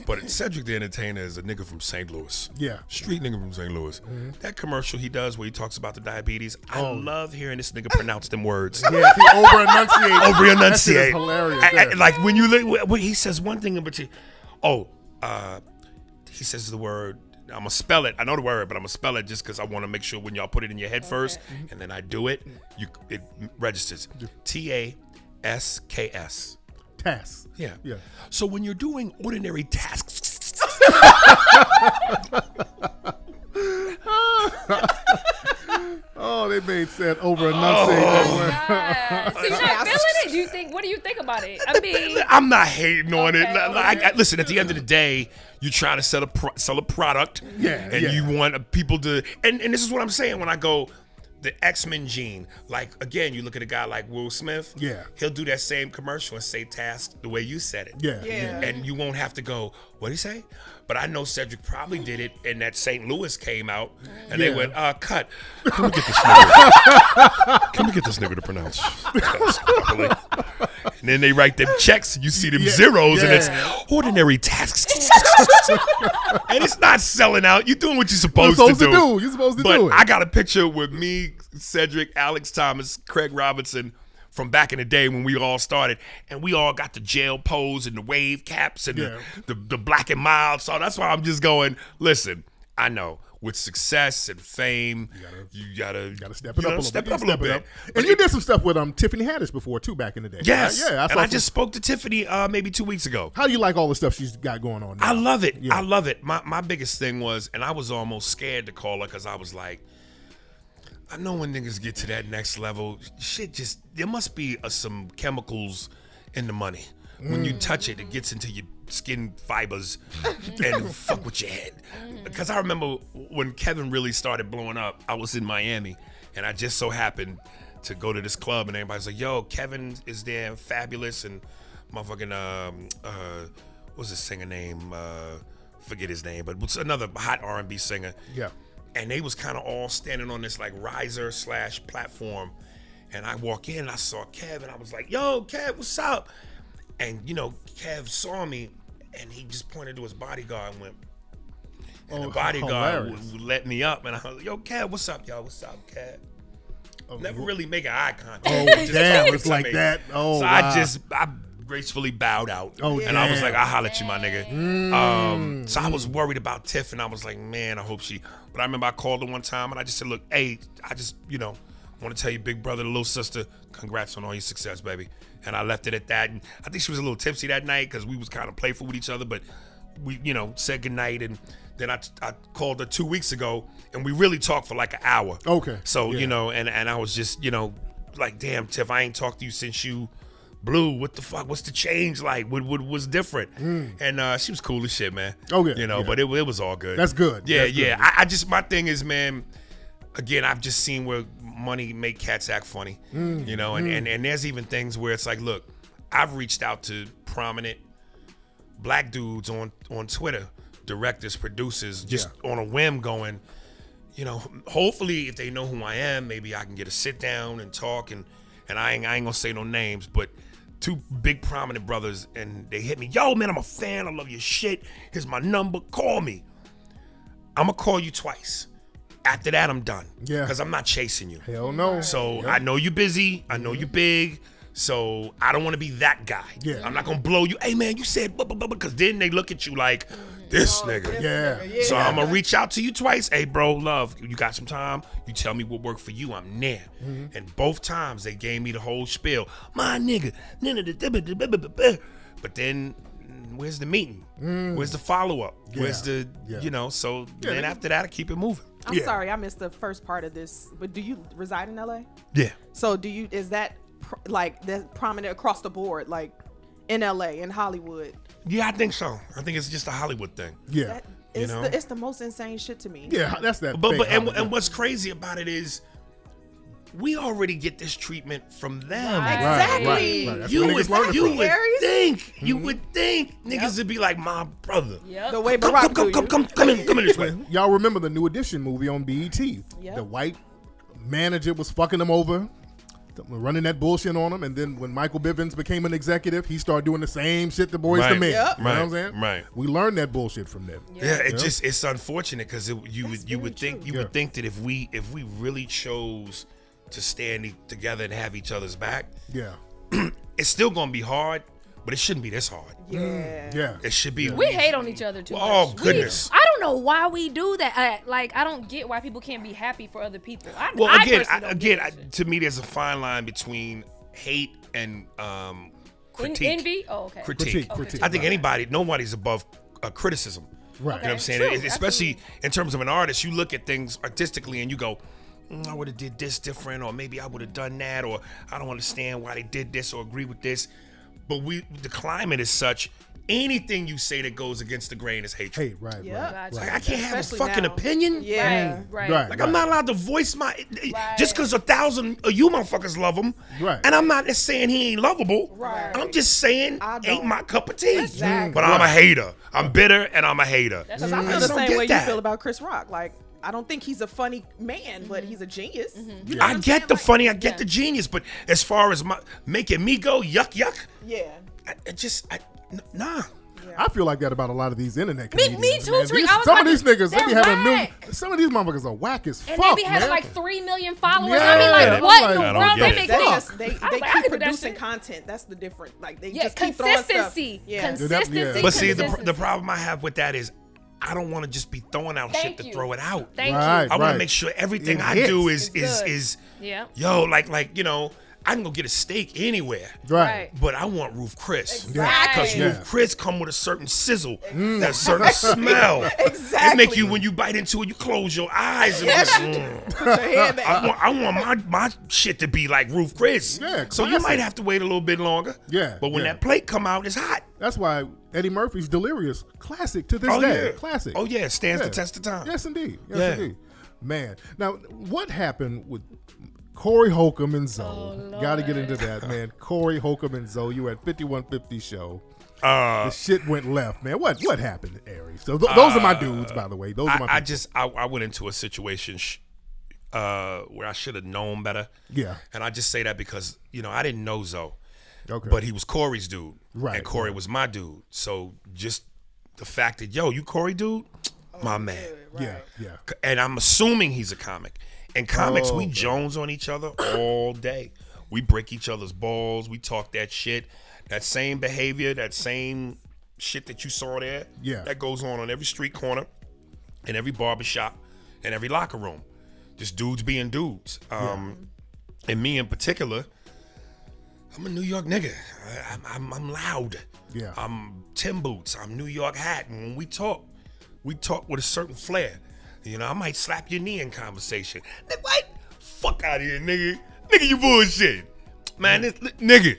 [SPEAKER 3] But Cedric the Entertainer is a nigga from St. Louis.
[SPEAKER 1] Yeah.
[SPEAKER 3] Street nigga from St. Louis. That commercial he does where he talks about the diabetes, I love hearing this nigga pronounce them words.
[SPEAKER 1] Yeah, he over-enunciates.
[SPEAKER 3] Over-enunciate.
[SPEAKER 1] That shit is hilarious. Yeah.
[SPEAKER 3] Like when he says one thing in particular, he says the word, I'm going to spell it. I know the word, but I'm going to spell it just because I want to make sure when y'all put it in your head first, and then I do it, it registers. Tasks.
[SPEAKER 1] Tasks.
[SPEAKER 3] Yeah.
[SPEAKER 1] Yeah.
[SPEAKER 3] So when you're doing ordinary tasks,
[SPEAKER 1] Oh, they made said over-enunciate that word.
[SPEAKER 2] God. So you're not feeling it? What do you think about it? I mean,
[SPEAKER 3] I'm not hating on it.
[SPEAKER 2] Okay.
[SPEAKER 3] Listen, at the end of the day, you're trying to sell a product, and you want people to. And this is what I'm saying when I go. The X-Men gene, like, again, you look at a guy like Will Smith, he'll do that same commercial and say task the way you said it.
[SPEAKER 1] Yeah.
[SPEAKER 3] And you won't have to go, what'd he say? But I know Cedric probably did it, and that St. Louis came out, and they went, cut. Can we get this nigga? Can we get this nigga to pronounce task properly? And then they write them checks, and you see them zeros, and it's ordinary tasks. And it's not selling out. You're doing what you're supposed to do.
[SPEAKER 1] You're supposed to
[SPEAKER 3] but
[SPEAKER 1] do it.
[SPEAKER 3] I got a picture with me, Cedric, Alex Thomas, Craig Robinson from back in the day when we all started, and we all got the jail pose and the wave caps and the black and mild. So that's why I'm just going, listen, I know with success and fame, you gotta
[SPEAKER 1] step it up a little bit.
[SPEAKER 3] But
[SPEAKER 1] And you did some stuff with Tiffany Haddish before too back in the day.
[SPEAKER 3] Yes.
[SPEAKER 1] Right? Yeah.
[SPEAKER 3] I just spoke to Tiffany maybe 2 weeks ago.
[SPEAKER 1] How do you like all the stuff she's got going on now?
[SPEAKER 3] I love it.
[SPEAKER 1] Yeah.
[SPEAKER 3] I love it. My biggest thing was, and I was almost scared to call her because I was like, I know when niggas get to that next level, shit there must be some chemicals in the money. When you touch it, it gets into your skin fibers and fuck with your head. Because I remember when Kevin really started blowing up, I was in Miami, and I just so happened to go to this club, and everybody's like, yo, Kevin is there, fabulous, and motherfucking, what's his singer name? Forget his name, but what's another hot R&B singer?
[SPEAKER 1] Yeah.
[SPEAKER 3] And they was kind of all standing on this like riser/platform. And I walk in and I saw Kev, and I was like, yo, Kev, what's up? And, you know, Kev saw me, and he just pointed to his bodyguard and went, and the bodyguard would let me up. And I was like, yo, Kev, what's up, y'all? What's up, Kev? Never really make an eye contact.
[SPEAKER 1] Oh, damn, it's like that. Oh,
[SPEAKER 3] so
[SPEAKER 1] wow.
[SPEAKER 3] I gracefully bowed out.
[SPEAKER 1] Oh,
[SPEAKER 3] and I was
[SPEAKER 1] damn.
[SPEAKER 3] like, I'll holler at you, my nigga. So I was worried about Tiff, and I was like, man, I hope she. But I remember I called her one time, and I just said, look, hey, I just, want to tell you, big brother, little sister, congrats on all your success, baby. And I left it at that. And I think she was a little tipsy that night because we was kind of playful with each other, but we, said goodnight. And then I called her 2 weeks ago, and we really talked for like an hour.
[SPEAKER 1] Okay.
[SPEAKER 3] So, and I was just, like, damn, Tiff, I ain't talked to you since you blew. What the fuck? What's the change like? What was different? And she was cool as shit, man.
[SPEAKER 1] Okay.
[SPEAKER 3] But it was all good.
[SPEAKER 1] That's good.
[SPEAKER 3] Yeah,
[SPEAKER 1] That's
[SPEAKER 3] yeah.
[SPEAKER 1] good.
[SPEAKER 3] I just, my thing is, man, again, I've just seen where money make cats act funny, and there's even things where it's like, look, I've reached out to prominent black dudes on Twitter, directors, producers, just on a whim going, hopefully if they know who I am, maybe I can get a sit down and talk, and I ain't gonna say no names, but two big prominent brothers, and they hit me, yo, man, I'm a fan, I love your shit, here's my number, call me. I'm gonna call you twice. After that, I'm done. Yeah. Because I'm not chasing you.
[SPEAKER 1] Hell no.
[SPEAKER 3] So I know you're busy. I know you're big. So I don't want to be that guy.
[SPEAKER 1] Yeah.
[SPEAKER 3] I'm not going to blow you. Hey, man, you said, because then they look at you like, this nigga.
[SPEAKER 1] Yeah.
[SPEAKER 3] So I'm going to reach out to you twice. Hey, bro, love, you got some time? You tell me what worked for you. I'm there. And both times they gave me the whole spiel. My nigga. But then, where's the meeting? Where's the follow-up? Where's the, so then after that, I keep it moving.
[SPEAKER 4] I'm sorry, I missed the first part of this. But do you reside in LA?
[SPEAKER 3] Yeah.
[SPEAKER 4] So is that that prominent across the board, like in LA, in Hollywood?
[SPEAKER 3] Yeah, I think so. I think it's just a Hollywood thing.
[SPEAKER 1] Yeah.
[SPEAKER 4] It's the most insane shit to me.
[SPEAKER 1] Yeah, that's that.
[SPEAKER 3] And what's crazy about it is, we already get this treatment from them.
[SPEAKER 4] Exactly.
[SPEAKER 1] Right.
[SPEAKER 3] You would
[SPEAKER 4] Aries.
[SPEAKER 3] think niggas would be like my brother.
[SPEAKER 2] Yep.
[SPEAKER 4] The way Barack
[SPEAKER 3] Come in this way.
[SPEAKER 1] Y'all remember the New Edition movie on BET?
[SPEAKER 4] Yep.
[SPEAKER 1] The white manager was fucking them over, running that bullshit on them, and then when Michael Bivins became an executive, he started doing the same shit the Boys to Men.
[SPEAKER 4] Yep.
[SPEAKER 1] You know what I'm saying?
[SPEAKER 3] Right.
[SPEAKER 1] We learned that bullshit from them.
[SPEAKER 3] Yeah, it's unfortunate because you would think that if we really chose to stand together and have each other's back, it's still gonna be hard, but it shouldn't be this hard.
[SPEAKER 4] Yeah.
[SPEAKER 3] It should be.
[SPEAKER 2] We hate on each other too much.
[SPEAKER 3] Oh goodness.
[SPEAKER 2] I don't know why we do that. I don't get why people can't be happy for other people.
[SPEAKER 3] To me, there's a fine line between hate and critique.
[SPEAKER 2] Envy? Oh, okay.
[SPEAKER 3] Critique.
[SPEAKER 1] Critique.
[SPEAKER 3] I think nobody's above criticism.
[SPEAKER 1] Right.
[SPEAKER 3] You know what I'm saying?
[SPEAKER 2] True,
[SPEAKER 3] Especially in terms of an artist, you look at things artistically and you go, I would have did this different, or maybe I would have done that, or I don't understand why they did this or agree with this. But the climate is such, anything you say that goes against the grain is hatred.
[SPEAKER 1] Hey, right.
[SPEAKER 2] Gotcha.
[SPEAKER 3] Like, I can't have
[SPEAKER 4] Especially
[SPEAKER 3] a fucking
[SPEAKER 4] now.
[SPEAKER 3] opinion.
[SPEAKER 4] Yeah.
[SPEAKER 2] Right.
[SPEAKER 3] Like, I'm not allowed to voice my... Just because 1,000 of you motherfuckers love him.
[SPEAKER 1] Right.
[SPEAKER 3] And I'm not just saying he ain't lovable.
[SPEAKER 4] Right.
[SPEAKER 3] I'm just saying ain't my cup of tea.
[SPEAKER 4] Exactly.
[SPEAKER 3] But I'm a hater. I'm bitter and I'm a hater.
[SPEAKER 4] Because I feel the
[SPEAKER 3] just don't
[SPEAKER 4] same
[SPEAKER 3] get
[SPEAKER 4] way
[SPEAKER 3] that.
[SPEAKER 4] you feel about Chris Rock. Like, I don't think he's a funny man, but he's a genius. You know what
[SPEAKER 3] I
[SPEAKER 4] I'm
[SPEAKER 3] get
[SPEAKER 4] saying?
[SPEAKER 3] the
[SPEAKER 4] Like,
[SPEAKER 3] funny, I get the genius, but as far as making me go, yuck.
[SPEAKER 4] Yeah.
[SPEAKER 3] Nah.
[SPEAKER 1] I feel like that about a lot of these internet comedians.
[SPEAKER 2] Me too,
[SPEAKER 1] man.
[SPEAKER 2] Tariq. I was
[SPEAKER 1] Some
[SPEAKER 2] about
[SPEAKER 1] of these
[SPEAKER 2] to-
[SPEAKER 1] niggas, they be
[SPEAKER 2] they're
[SPEAKER 1] having
[SPEAKER 2] whack.
[SPEAKER 1] some of these motherfuckers are whack as
[SPEAKER 2] And
[SPEAKER 1] fuck,
[SPEAKER 2] they be having
[SPEAKER 1] man.
[SPEAKER 2] like 3 million followers.
[SPEAKER 1] Yeah.
[SPEAKER 2] I mean, like,
[SPEAKER 1] I'm
[SPEAKER 2] what
[SPEAKER 1] like,
[SPEAKER 2] in the
[SPEAKER 3] I don't
[SPEAKER 2] world?
[SPEAKER 3] get
[SPEAKER 2] They
[SPEAKER 3] it.
[SPEAKER 2] make
[SPEAKER 4] They
[SPEAKER 2] fun.
[SPEAKER 4] just they
[SPEAKER 2] I was like, I
[SPEAKER 4] keep
[SPEAKER 2] could do that
[SPEAKER 4] producing
[SPEAKER 2] shit.
[SPEAKER 4] content. That's the different. Like they
[SPEAKER 2] Yeah,
[SPEAKER 4] just keep throwing stuff.
[SPEAKER 2] consistency.
[SPEAKER 4] Yeah.
[SPEAKER 2] Consistency.
[SPEAKER 3] But see,
[SPEAKER 2] consistency.
[SPEAKER 3] the problem I have with that is I don't want to just be throwing out shit
[SPEAKER 2] Thank
[SPEAKER 3] to
[SPEAKER 2] you.
[SPEAKER 3] throw it out.
[SPEAKER 2] Thank
[SPEAKER 1] Right.
[SPEAKER 2] you.
[SPEAKER 3] I want to make sure everything
[SPEAKER 1] It
[SPEAKER 3] I
[SPEAKER 1] hits.
[SPEAKER 3] do
[SPEAKER 2] It's good.
[SPEAKER 3] is
[SPEAKER 2] Yeah.
[SPEAKER 3] yo, like, you know, I can go get a steak anywhere.
[SPEAKER 1] Right.
[SPEAKER 3] But I want Roof Chris.
[SPEAKER 2] Exactly.
[SPEAKER 3] Because
[SPEAKER 1] Yeah.
[SPEAKER 3] Roof Chris come with a certain sizzle, that certain smell.
[SPEAKER 4] Exactly.
[SPEAKER 3] It make you, when you bite into it, you close your eyes and just,
[SPEAKER 4] Put your hand back.
[SPEAKER 3] I want my shit to be like Roof Chris.
[SPEAKER 1] Yeah,
[SPEAKER 3] so you
[SPEAKER 1] classic.
[SPEAKER 3] might have to wait a little bit longer.
[SPEAKER 1] Yeah,
[SPEAKER 3] But when
[SPEAKER 1] yeah.
[SPEAKER 3] that plate come out, it's hot.
[SPEAKER 1] That's why Eddie Murphy's Delirious, classic to this
[SPEAKER 3] Oh,
[SPEAKER 1] day.
[SPEAKER 3] yeah.
[SPEAKER 1] Classic.
[SPEAKER 3] Oh, yeah, it stands
[SPEAKER 1] Yeah.
[SPEAKER 3] the test of time.
[SPEAKER 1] Yes, indeed. Yes,
[SPEAKER 3] Yeah.
[SPEAKER 1] indeed. Man. Now, what happened with Corey Holcomb and Zoe? Got to get into that, man. Corey Holcomb and Zoe, you were at 5150 show. The shit went left, man. What happened, Aries? So those are my dudes, by the way. Those are my people.
[SPEAKER 3] I went into a situation where I should have known better.
[SPEAKER 1] Yeah.
[SPEAKER 3] And I just say that because, you know, I didn't know Zoe.
[SPEAKER 1] Okay.
[SPEAKER 3] But he was Corey's dude.
[SPEAKER 1] Right,
[SPEAKER 3] And Corey
[SPEAKER 1] right.
[SPEAKER 3] was my dude. So just the fact that, yo, you Corey dude? My man.
[SPEAKER 1] Yeah.
[SPEAKER 3] And I'm assuming he's a comic. In comics, we
[SPEAKER 1] okay.
[SPEAKER 3] Jones on each other all day. We break each other's balls. We talk that shit. That same behavior, that same shit that you saw there,
[SPEAKER 1] Yeah.
[SPEAKER 3] that goes on every street corner, in every barbershop, in every locker room. Just dudes being dudes. And me in particular, I'm a New York nigga. I'm loud.
[SPEAKER 1] Yeah.
[SPEAKER 3] I'm Tim Boots. I'm New York hat. And when we talk with a certain flair. You know, I might slap your knee in conversation. What? Fuck out of here, nigga. Nigga, you bullshit. Man, nigga.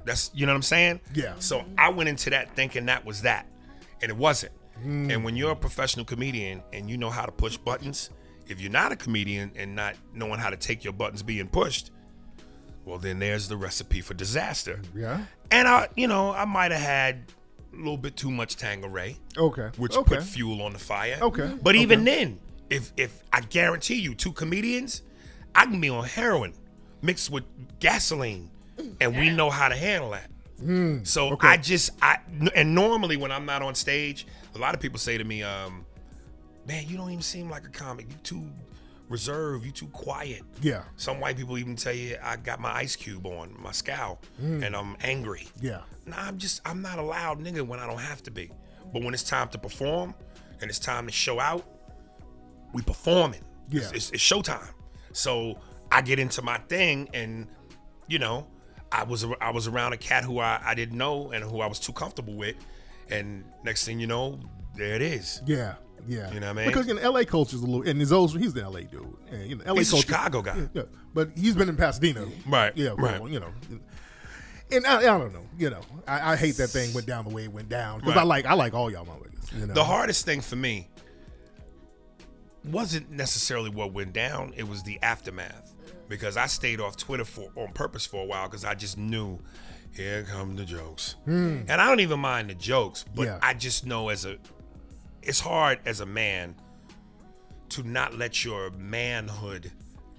[SPEAKER 3] That's, you know what I'm saying?
[SPEAKER 1] Yeah.
[SPEAKER 3] So I went into that thinking that was that. And it wasn't. And when you're a professional comedian and you know how to push buttons, if you're not a comedian and not knowing how to take your buttons being pushed, well, then there's the recipe for disaster.
[SPEAKER 1] Yeah.
[SPEAKER 3] And I might have had a little bit too much Tanqueray.
[SPEAKER 1] Okay.
[SPEAKER 3] Which
[SPEAKER 1] okay.
[SPEAKER 3] put fuel on the fire.
[SPEAKER 1] Okay.
[SPEAKER 3] But even then, if I guarantee you, two comedians, I can be on heroin mixed with gasoline, and we know how to handle that. So
[SPEAKER 1] okay.
[SPEAKER 3] And normally when I'm not on stage, a lot of people say to me, man, you don't even seem like a comic. You too reserved. You too quiet.
[SPEAKER 1] Yeah.
[SPEAKER 3] Some white people even tell you I got my ice cube on, my scowl, and I'm angry.
[SPEAKER 1] Yeah.
[SPEAKER 3] Nah, I'm not a loud nigga when I don't have to be. But when it's time to perform and it's time to show out, we performing.
[SPEAKER 1] Yeah.
[SPEAKER 3] It's showtime. So I get into my thing and, you know, I was around a cat who I didn't know and who I was too comfortable with, and next thing you know, there it is.
[SPEAKER 1] Yeah. Yeah,
[SPEAKER 3] you know what I mean?
[SPEAKER 1] Because LA culture is a little, and he's the LA dude, and LA
[SPEAKER 3] he's
[SPEAKER 1] culture,
[SPEAKER 3] a Chicago guy,
[SPEAKER 1] but he's been in Pasadena,
[SPEAKER 3] right?
[SPEAKER 1] Yeah,
[SPEAKER 3] right.
[SPEAKER 1] And I don't know, I hate that thing went down the way it went down because I like all y'all motherfuckers.
[SPEAKER 3] The hardest thing for me wasn't necessarily what went down; it was the aftermath, because I stayed off Twitter on purpose for a while because I just knew. Here come the jokes, and I don't even mind the jokes, but I just know it's hard as a man to not let your manhood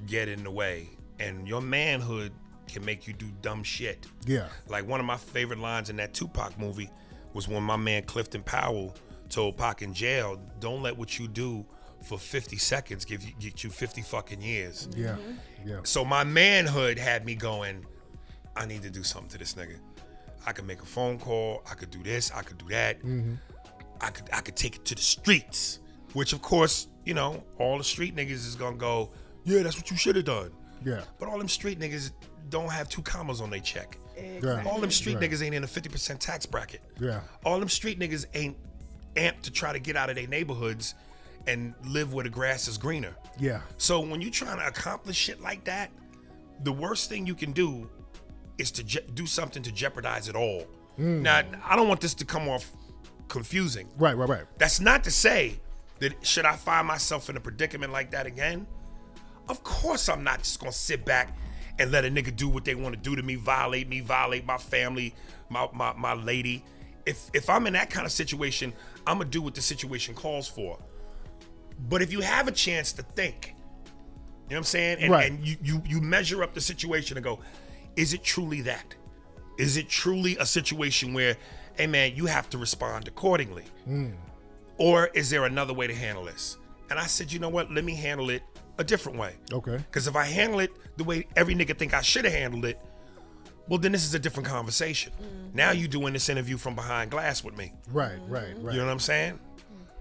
[SPEAKER 3] get in the way, and your manhood can make you do dumb shit.
[SPEAKER 1] Yeah.
[SPEAKER 3] Like one of my favorite lines in that Tupac movie was when my man Clifton Powell told Pac in jail, "Don't let what you do for 50 seconds get you 50 fucking years."
[SPEAKER 1] Yeah. Yeah.
[SPEAKER 3] So my manhood had me going, I need to do something to this nigga. I could make a phone call. I could do this. I could do that. I could take it to the streets, which of course, all the street niggas is gonna go, yeah, that's what you should have done.
[SPEAKER 1] Yeah.
[SPEAKER 3] But all them street niggas don't have 2 commas on their check.
[SPEAKER 4] Exactly.
[SPEAKER 3] All them street niggas ain't in a 50% tax bracket.
[SPEAKER 1] Yeah.
[SPEAKER 3] All them street niggas ain't amped to try to get out of their neighborhoods and live where the grass is greener.
[SPEAKER 1] Yeah.
[SPEAKER 3] So when you trying to accomplish shit like that, the worst thing you can do is to do something to jeopardize it all. Now, I don't want this to come off confusing.
[SPEAKER 1] Right.
[SPEAKER 3] That's not to say that should I find myself in a predicament like that again, of course I'm not just gonna sit back and let a nigga do what they want to do to me, violate my family, my lady. If I'm in that kind of situation, I'm gonna do what the situation calls for. But if you have a chance to think, you know what I'm saying, and you measure up the situation and go, is it truly that? Is it truly a situation where, hey man, you have to respond accordingly? Or is there another way to handle this? And I said, you know what? Let me handle it a different way.
[SPEAKER 1] Okay.
[SPEAKER 3] Because if I handle it the way every nigga think I should have handled it, well, then this is a different conversation. Now you doing this interview from behind glass with me.
[SPEAKER 1] Right.
[SPEAKER 3] You know what I'm saying?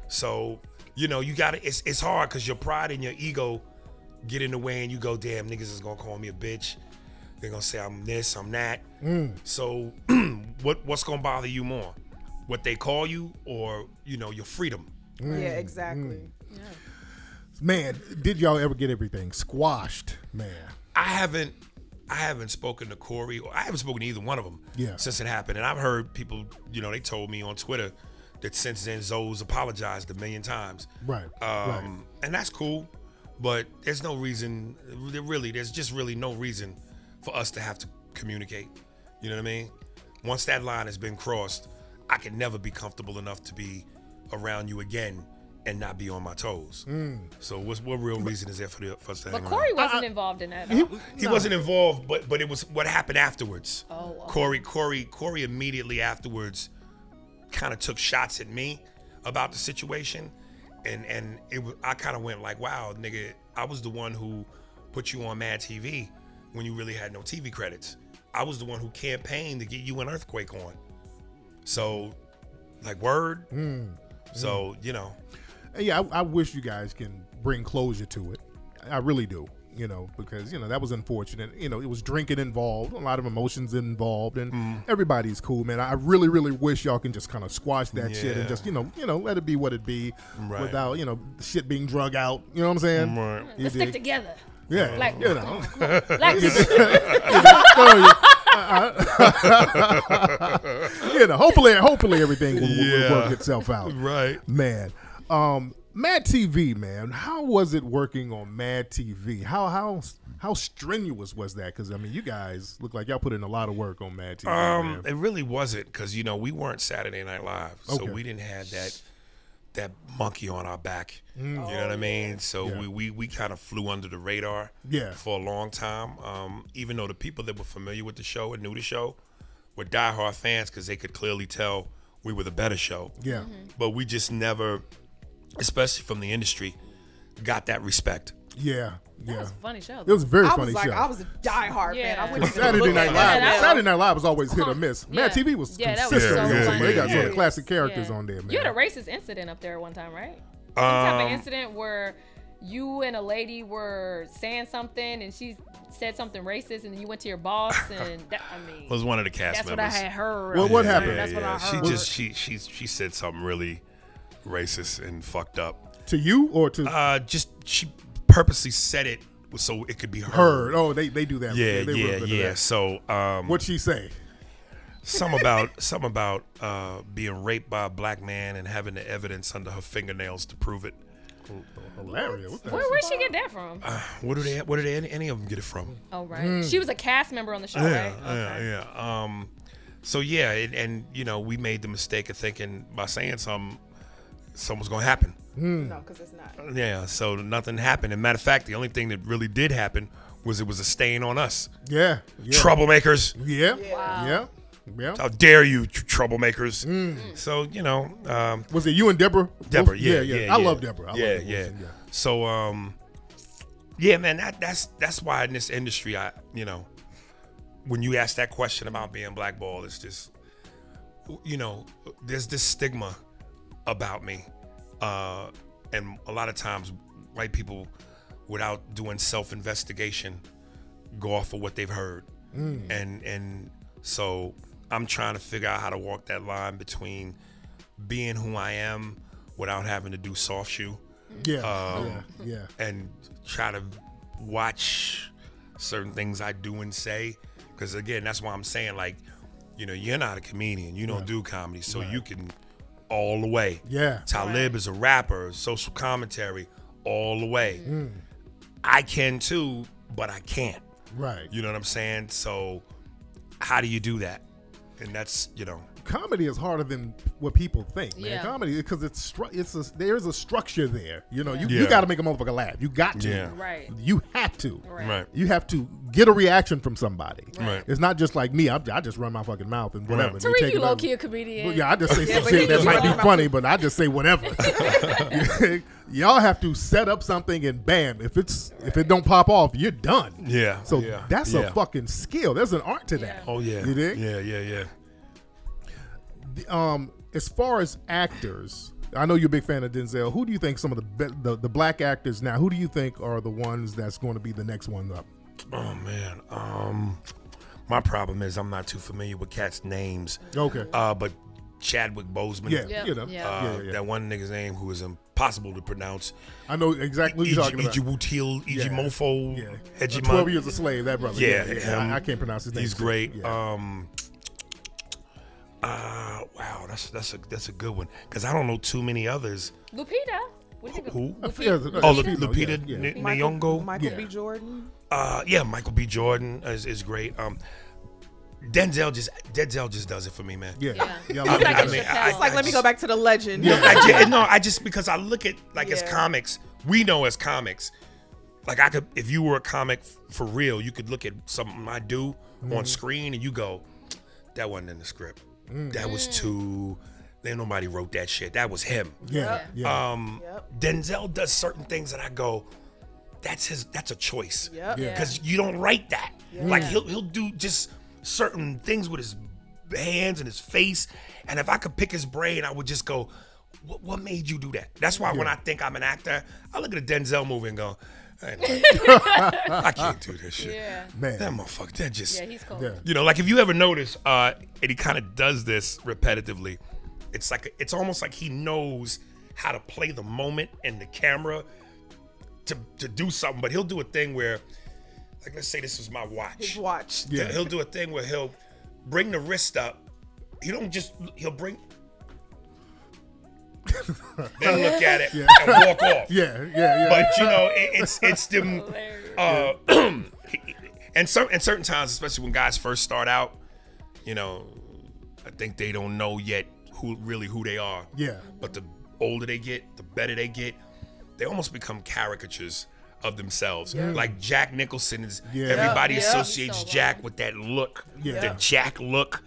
[SPEAKER 3] So, you gotta, it's hard because your pride and your ego get in the way and you go, damn, niggas is gonna call me a bitch. They're gonna say I'm this, I'm that. So what's gonna bother you more? What they call you or, your freedom?
[SPEAKER 4] Yeah, exactly. Yeah.
[SPEAKER 1] Man, did y'all ever get everything squashed, man?
[SPEAKER 3] I haven't spoken to Corey, or I haven't spoken to either one of them since it happened. And I've heard people, they told me on Twitter that since then Zoe's apologized 1 million times.
[SPEAKER 1] Right.
[SPEAKER 3] And that's cool, but there's no reason, there's just really no reason for us to have to communicate. You know what I mean? Once that line has been crossed, I can never be comfortable enough to be around you again and not be on my toes. So what real reason is there for us to hang
[SPEAKER 2] But
[SPEAKER 3] around?
[SPEAKER 2] Corey wasn't involved in that.
[SPEAKER 3] He wasn't involved, but it was what happened afterwards.
[SPEAKER 2] Oh, okay.
[SPEAKER 3] Corey immediately afterwards kind of took shots at me about the situation, and I kind of went like, wow, nigga, I was the one who put you on MADtv when you really had no TV credits. I was the one who campaigned to get you an earthquake on. So, like, word. So,
[SPEAKER 1] Yeah, I wish you guys can bring closure to it. I really do, because, that was unfortunate. It was drinking involved, a lot of emotions involved, and everybody's cool, man. I really, really wish y'all can just kind of squash that shit and just, let it be what it be without, shit being drug out. You know what I'm saying?
[SPEAKER 3] Right.
[SPEAKER 2] Let's stick together.
[SPEAKER 1] Yeah.
[SPEAKER 2] Like,
[SPEAKER 1] hopefully everything will work itself out.
[SPEAKER 3] Right.
[SPEAKER 1] Man. MADtv, man. How was it working on MADtv? How strenuous was that? Because you guys look like y'all put in a lot of work on MADtv. Man.
[SPEAKER 3] It really wasn't, because we weren't Saturday Night Live, so we didn't have that monkey on our back. You know what I mean? So we kind of flew under the radar for a long time. Even though the people that were familiar with the show and knew the show were diehard fans, because they could clearly tell we were the better show.
[SPEAKER 1] Yeah.
[SPEAKER 3] But we just never, especially from the industry, got that respect.
[SPEAKER 1] Yeah.
[SPEAKER 2] That was a funny show.
[SPEAKER 1] It was a very
[SPEAKER 4] I
[SPEAKER 1] funny
[SPEAKER 4] was
[SPEAKER 1] show.
[SPEAKER 4] I was a diehard fan. I wouldn't even
[SPEAKER 1] Saturday
[SPEAKER 4] look
[SPEAKER 1] Night
[SPEAKER 4] at
[SPEAKER 1] Live.
[SPEAKER 4] it.
[SPEAKER 1] Saturday Night Live was always hit or miss.
[SPEAKER 2] Yeah.
[SPEAKER 1] MADtv was
[SPEAKER 2] Yeah, that was
[SPEAKER 1] consistent.
[SPEAKER 2] so funny.
[SPEAKER 1] They got some of the
[SPEAKER 3] Yeah.
[SPEAKER 1] classic characters
[SPEAKER 2] Yeah.
[SPEAKER 1] on there, man.
[SPEAKER 2] You had a racist incident up there one time, right? Some type of incident where you and a lady were saying something and she said something racist and then you went to your boss and that, I mean,
[SPEAKER 3] was one of the cast
[SPEAKER 2] that's
[SPEAKER 3] members.
[SPEAKER 2] what I had heard.
[SPEAKER 1] Well, what happened?
[SPEAKER 2] That's what I heard.
[SPEAKER 3] She said something really racist and fucked up.
[SPEAKER 1] To you or to
[SPEAKER 3] She purposely said it so it could be heard.
[SPEAKER 1] Oh, they do that.
[SPEAKER 3] Yeah,
[SPEAKER 1] They real good at
[SPEAKER 3] yeah.
[SPEAKER 1] that.
[SPEAKER 3] So
[SPEAKER 1] What'd she say?
[SPEAKER 3] some about being raped by a black man and having the evidence under her fingernails to prove it.
[SPEAKER 1] Hilarious. What the
[SPEAKER 2] Where'd she get that from?
[SPEAKER 3] Where did any of them get it from?
[SPEAKER 2] Oh, right. She was a cast member on the show, right? Okay.
[SPEAKER 3] Yeah. So yeah, and you know, we made the mistake of thinking by saying something was gonna happen.
[SPEAKER 4] No, because it's not.
[SPEAKER 3] Yeah. So nothing happened. And matter of fact, the only thing that really did happen was it was a stain on us.
[SPEAKER 1] Yeah.
[SPEAKER 3] Troublemakers.
[SPEAKER 1] Yeah.
[SPEAKER 2] Wow.
[SPEAKER 1] Yeah. Yeah.
[SPEAKER 3] How dare you, troublemakers? So you know,
[SPEAKER 1] Was it you and Deborah?
[SPEAKER 3] Deborah,
[SPEAKER 1] Both?
[SPEAKER 3] yeah.
[SPEAKER 1] I love Deborah. I love Deborah
[SPEAKER 3] Yeah.
[SPEAKER 1] Wilson,
[SPEAKER 3] So yeah, man, that's why in this industry, when you ask that question about being blackballed, it's just, you know, there's this stigma about me, and a lot of times white people, without doing self-investigation, go off of what they've heard, and so I'm trying to figure out how to walk that line between being who I am without having to do soft shoe.
[SPEAKER 1] Yeah.
[SPEAKER 3] And try to watch certain things I do and say, because again, that's why I'm saying, like, you know, you're not a comedian, you don't do comedy, so you can all the way.
[SPEAKER 1] Yeah.
[SPEAKER 3] Talib is a rapper, social commentary, all the way. I can too, but I can't.
[SPEAKER 1] Right.
[SPEAKER 3] You know what I'm saying? So how do you do that? And that's, you know.
[SPEAKER 1] Comedy is harder than what people think, man.
[SPEAKER 2] Yeah.
[SPEAKER 1] Comedy, because there's a structure there. You know, you
[SPEAKER 3] Yeah.
[SPEAKER 1] got to make a motherfucker laugh. You got to.
[SPEAKER 3] Yeah.
[SPEAKER 2] Right.
[SPEAKER 1] You have to.
[SPEAKER 3] Right.
[SPEAKER 1] You have to get a reaction from somebody.
[SPEAKER 3] Right.
[SPEAKER 1] It's not just like me. I just run my fucking mouth and whatever.
[SPEAKER 3] Right.
[SPEAKER 1] They
[SPEAKER 2] Tariq,
[SPEAKER 1] take
[SPEAKER 2] you
[SPEAKER 1] it over.
[SPEAKER 2] low-key a comedian.
[SPEAKER 1] Well, yeah, I just say some
[SPEAKER 4] but
[SPEAKER 1] shit
[SPEAKER 4] you
[SPEAKER 1] that
[SPEAKER 4] just
[SPEAKER 1] might
[SPEAKER 4] run
[SPEAKER 1] be
[SPEAKER 4] your mouth
[SPEAKER 1] funny, but I just say whatever. Y'all have to set up something and bam, if it don't pop off, you're done.
[SPEAKER 3] Yeah.
[SPEAKER 1] So
[SPEAKER 3] yeah.
[SPEAKER 1] that's
[SPEAKER 3] yeah.
[SPEAKER 1] a fucking skill. There's an art to that.
[SPEAKER 3] Oh yeah.
[SPEAKER 1] You dig?
[SPEAKER 3] Yeah.
[SPEAKER 1] As far as actors, I know you're a big fan of Denzel. Who do you think some of the black actors now? Who do you think are the ones that's going to be the next one up?
[SPEAKER 3] Oh man. My problem is I'm not too familiar with cats' names.
[SPEAKER 1] Okay.
[SPEAKER 3] But Chadwick Boseman.
[SPEAKER 2] Yeah.
[SPEAKER 1] You know.
[SPEAKER 2] Yeah.
[SPEAKER 3] That one nigga's name who is impossible to pronounce.
[SPEAKER 1] I know exactly what you're talking about.
[SPEAKER 3] Iji Mofo.
[SPEAKER 1] Yeah.
[SPEAKER 3] Heji
[SPEAKER 1] 12 Years a Slave. That brother.
[SPEAKER 3] Yeah,
[SPEAKER 1] I can't pronounce his name.
[SPEAKER 3] He's great.
[SPEAKER 1] Yeah.
[SPEAKER 3] Wow, that's a good one because I don't know too many others.
[SPEAKER 2] Lupita. What do you think
[SPEAKER 3] Who?
[SPEAKER 2] of
[SPEAKER 1] Yeah,
[SPEAKER 2] Lupita?
[SPEAKER 3] Oh,
[SPEAKER 1] Latino,
[SPEAKER 3] Lupita
[SPEAKER 1] yeah.
[SPEAKER 3] Nyong'o.
[SPEAKER 4] Michael
[SPEAKER 1] Yeah.
[SPEAKER 4] B. Jordan.
[SPEAKER 3] Yeah, Michael B. Jordan is great. Denzel just does it for me, man.
[SPEAKER 1] Yeah.
[SPEAKER 2] Yeah.
[SPEAKER 1] Yeah.
[SPEAKER 2] It's
[SPEAKER 1] I
[SPEAKER 2] like
[SPEAKER 1] like
[SPEAKER 2] a
[SPEAKER 1] that.
[SPEAKER 2] Chappelle.
[SPEAKER 4] It's like, let me go back to the legend.
[SPEAKER 1] Yeah.
[SPEAKER 3] I just because I look at as
[SPEAKER 4] Yeah.
[SPEAKER 3] comics, we know as comics, like I could, if you were a comic for real, you could look at something I do on screen and you go, that wasn't in the script. That was too. Then nobody wrote that shit. That was him.
[SPEAKER 1] Yeah. Yeah.
[SPEAKER 3] Denzel does certain things that I go, that's a choice.
[SPEAKER 4] Yep.
[SPEAKER 1] Yeah.
[SPEAKER 3] Because you don't write that. Like he'll do just certain things with his hands and his face, and if I could pick his brain, I would just go, what made you do that? That's why when I think I'm an actor, I look at a Denzel movie and go, I can't do this shit.
[SPEAKER 2] Yeah.
[SPEAKER 1] Man.
[SPEAKER 3] That motherfucker, that just,
[SPEAKER 2] Yeah, he's cool.
[SPEAKER 1] Yeah.
[SPEAKER 3] you know, like if you ever notice, and he kind of does this repetitively, it's almost like he knows how to play the moment and the camera to do something, but he'll do a thing where, like, let's say this was my watch.
[SPEAKER 4] His watch.
[SPEAKER 1] Yeah.
[SPEAKER 3] He'll do a thing where he'll bring the wrist up. He'll bring, then look at it and walk off.
[SPEAKER 1] Yeah.
[SPEAKER 3] But you know, it's them.
[SPEAKER 2] Hilarious.
[SPEAKER 3] And certain times, especially when guys first start out, you know, I think they don't know yet who they are.
[SPEAKER 1] Yeah.
[SPEAKER 3] But the older they get, the better they get. They almost become caricatures of themselves. Like Jack Nicholson is.
[SPEAKER 1] Yeah.
[SPEAKER 3] Everybody
[SPEAKER 4] Yeah.
[SPEAKER 3] associates
[SPEAKER 2] So
[SPEAKER 3] Jack with that look.
[SPEAKER 1] Yeah.
[SPEAKER 3] The Jack look.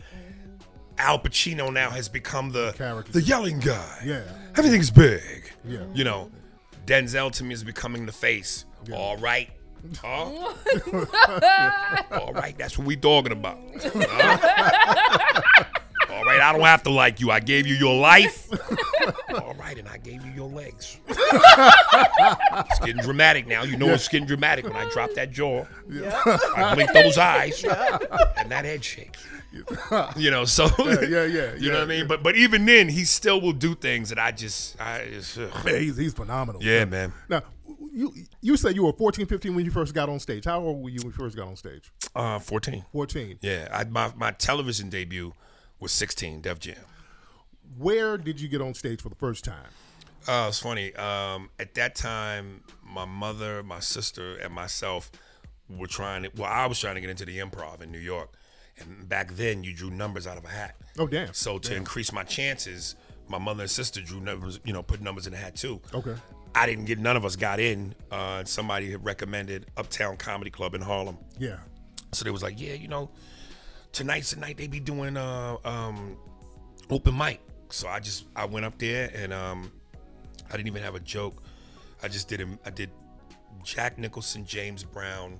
[SPEAKER 3] Al Pacino now has become the
[SPEAKER 1] Caricature.
[SPEAKER 3] yelling guy.
[SPEAKER 1] Yeah.
[SPEAKER 3] Everything's big.
[SPEAKER 1] Yeah.
[SPEAKER 3] You know, Denzel to me is becoming the face. All right. Huh? All right, that's what we talking about. Huh? All right, I don't have to like you. I gave you your life. All right, and I gave you your legs. It's getting dramatic now. You know it's getting dramatic when I drop that jaw. I blink those eyes, and that head shakes. You know, so you know what I mean. But even then, he still will do things that I just
[SPEAKER 1] Man, he's phenomenal.
[SPEAKER 3] Yeah, man.
[SPEAKER 1] Now, you said you were 14, 15 when you first got on stage. How old were you when you first got on stage?
[SPEAKER 3] 14.
[SPEAKER 1] 14.
[SPEAKER 3] Yeah, my television debut was 16, Def Jam.
[SPEAKER 1] Where did you get on stage for the first time?
[SPEAKER 3] It's funny. At that time, my mother, my sister, and myself were I was trying to get into the Improv in New York. And back then, you drew numbers out of a hat.
[SPEAKER 1] Oh, damn.
[SPEAKER 3] So to increase my chances, my mother and sister drew numbers, put numbers in the hat too.
[SPEAKER 1] Okay.
[SPEAKER 3] I didn't get, none of us got in. Somebody had recommended Uptown Comedy Club in Harlem.
[SPEAKER 1] Yeah.
[SPEAKER 3] So they was like, yeah, tonight's the night they be doing open mic. So I went up there and I didn't even have a joke. I did Jack Nicholson, James Brown,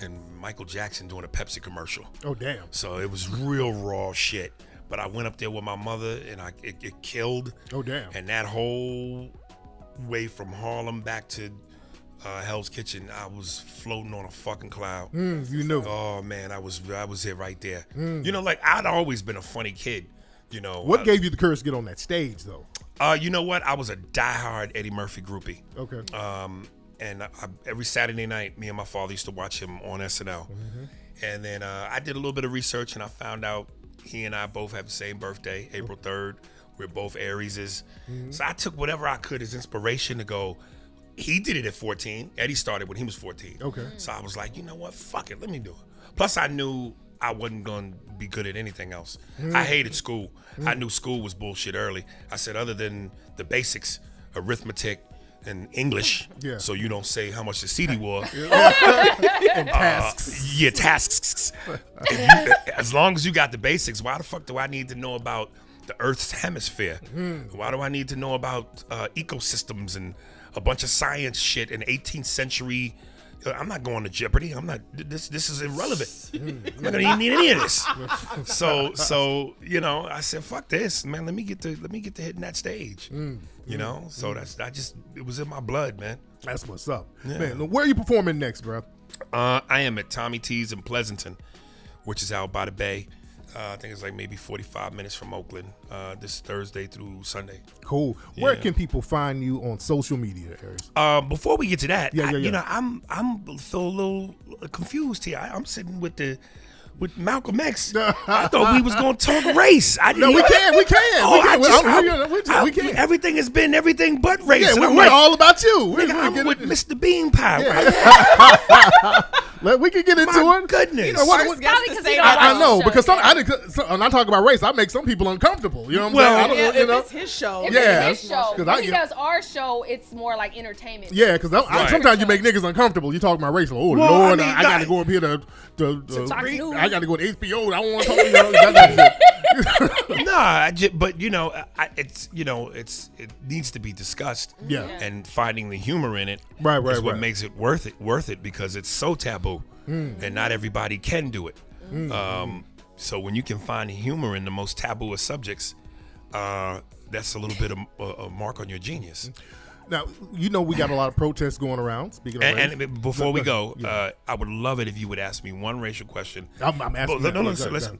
[SPEAKER 3] and Michael Jackson doing a Pepsi commercial.
[SPEAKER 1] Oh, damn.
[SPEAKER 3] So it was real raw shit. But I went up there with my mother and it killed.
[SPEAKER 1] Oh, damn.
[SPEAKER 3] And that whole way from Harlem back to Hell's Kitchen, I was floating on a fucking cloud.
[SPEAKER 1] You knew.
[SPEAKER 3] Oh man, I was there right there. Like I'd always been a funny kid.
[SPEAKER 1] What gave you the courage to get on that stage though?
[SPEAKER 3] You know what? I was a diehard Eddie Murphy groupie.
[SPEAKER 1] Okay.
[SPEAKER 3] And every Saturday night, me and my father used to watch him on SNL. And then I did a little bit of research and I found out he and I both have the same birthday, April 3rd. We're both Aries. So I took whatever I could as inspiration to go, he did it at 14. Eddie started when he was 14.
[SPEAKER 1] Okay.
[SPEAKER 3] So I was like, you know what? Fuck it. Let me do it. Plus, I knew I wasn't going to be good at anything else. I hated school. I knew school was bullshit early. I said, other than the basics, arithmetic, and English, so you don't say how much the CD was.
[SPEAKER 1] And tasks.
[SPEAKER 3] Yeah, tasks. As long as you got the basics, why the fuck do I need to know about the Earth's hemisphere? Why do I need to know about ecosystems and a bunch of science shit in 18th century? I'm not going to Jeopardy. I'm not. This is irrelevant. I'm not gonna need any of this. So I said, fuck this, man. Let me get to hitting that stage. So it was in my blood, man.
[SPEAKER 1] That's what's up,
[SPEAKER 3] Yeah.
[SPEAKER 1] man. Where are you performing next, bro?
[SPEAKER 3] I am at Tommy T's in Pleasanton, which is out by the bay. I think it's like maybe 45 minutes from Oakland. This Thursday through Sunday.
[SPEAKER 1] Cool. Where can people find you on social media, Aries?
[SPEAKER 3] Before we get to that,
[SPEAKER 1] Yeah.
[SPEAKER 3] I'm still a little confused here. I'm sitting with Malcolm X. I thought we was gonna talk race. I didn't.
[SPEAKER 1] No, we can. We can.
[SPEAKER 3] Everything has been everything but race.
[SPEAKER 1] Yeah,
[SPEAKER 3] And
[SPEAKER 1] we're
[SPEAKER 3] I'm like,
[SPEAKER 1] all about you.
[SPEAKER 3] I'm with Mr. Bean Pie.
[SPEAKER 1] We can get into
[SPEAKER 3] My
[SPEAKER 1] it.
[SPEAKER 3] goodness.
[SPEAKER 2] Probably because he don't
[SPEAKER 1] I
[SPEAKER 2] watch
[SPEAKER 1] know
[SPEAKER 2] the
[SPEAKER 1] because
[SPEAKER 2] show,
[SPEAKER 1] when I talk about race, I make some people uncomfortable. You know what I'm
[SPEAKER 3] Well,
[SPEAKER 1] saying?
[SPEAKER 4] If it's his show.
[SPEAKER 2] If
[SPEAKER 1] Yeah.
[SPEAKER 2] it's his show.
[SPEAKER 1] 'Cause
[SPEAKER 2] When he does our show, it's more like entertainment.
[SPEAKER 1] Yeah, because sometimes you make niggas uncomfortable. You talk about race, like, oh
[SPEAKER 3] Well,
[SPEAKER 1] Lord,
[SPEAKER 3] I mean,
[SPEAKER 1] I got to go up here to
[SPEAKER 2] Fox News.
[SPEAKER 1] I got to go to HBO. I don't want to talk that shit.
[SPEAKER 3] Nah, but it needs to be discussed.
[SPEAKER 1] Yeah.
[SPEAKER 3] And finding the humor in it
[SPEAKER 1] Right,
[SPEAKER 3] is what
[SPEAKER 1] right.
[SPEAKER 3] makes it worth it because it's so taboo and not everybody can do it. So when you can find humor in the most taboo of subjects, that's a little bit of a mark on your genius.
[SPEAKER 1] Now, we got a lot of protests going around. Speaking of race.
[SPEAKER 3] And before we go, I would love it if you would ask me one racial question.
[SPEAKER 1] I'm asking.
[SPEAKER 3] Listen.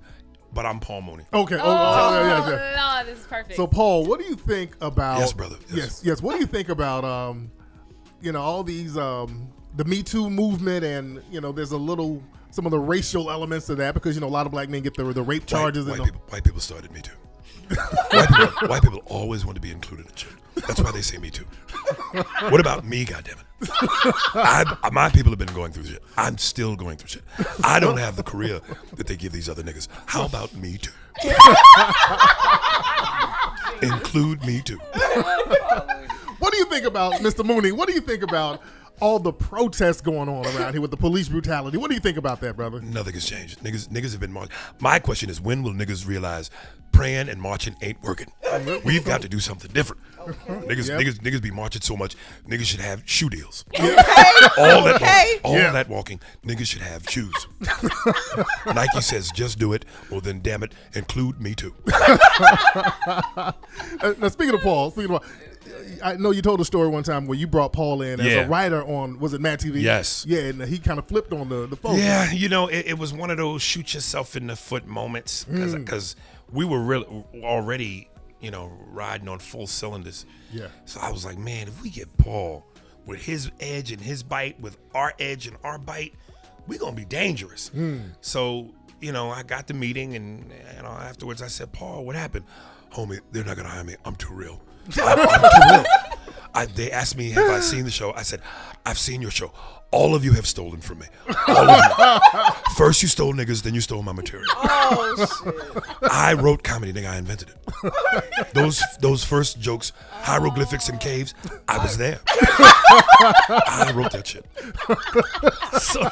[SPEAKER 3] But I'm Paul Mooney.
[SPEAKER 1] Okay.
[SPEAKER 2] Oh, no, this is perfect.
[SPEAKER 1] So, Paul, what do you think about?
[SPEAKER 3] Yes, brother.
[SPEAKER 1] Yes. What do you think about all these the Me Too movement, and there's some of the racial elements to that because a lot of black men get the rape charges.
[SPEAKER 3] White people started Me Too. White people always want to be included in shit. That's why they say Me Too. What about me, goddammit? My people have been going through shit. I'm still going through shit. I don't have the career that they give these other niggas. How about Me Too? Include Me Too.
[SPEAKER 1] What do you think about Mr. Mooney? What do you think about all the protests going on around here with the police brutality? What do you think about that, brother?
[SPEAKER 3] Nothing has changed. Niggas have been marching. My question is, when will niggas realize praying and marching ain't working? We've got to do something different. Niggas be marching so much. Niggas should have shoe deals. All that walking. Niggas should have shoes. Nike says just do it. Well then, damn it, include Me Too.
[SPEAKER 1] Now speaking of Paul, I know you told a story one time where you brought Paul in as a writer on, was it MADtv?
[SPEAKER 3] Yes.
[SPEAKER 1] Yeah, and he kind of flipped on the phone.
[SPEAKER 3] Yeah, it was one of those shoot yourself in the foot moments because we were really already, riding on full cylinders.
[SPEAKER 1] Yeah.
[SPEAKER 3] So I was like, man, if we get Paul with his edge and his bite, with our edge and our bite, we're going to be dangerous. So, I got the meeting and afterwards I said, Paul, what happened? Homie, they're not going to hire me. I'm too real. I'm too real. They asked me, have I seen the show? I said, I've seen your show. All of you have stolen from me. All of you. First you stole niggas, then you stole my material.
[SPEAKER 4] Oh, shit.
[SPEAKER 3] I wrote comedy, nigga. I invented it. Those first jokes, hieroglyphics and caves, I was there. I wrote that shit. So,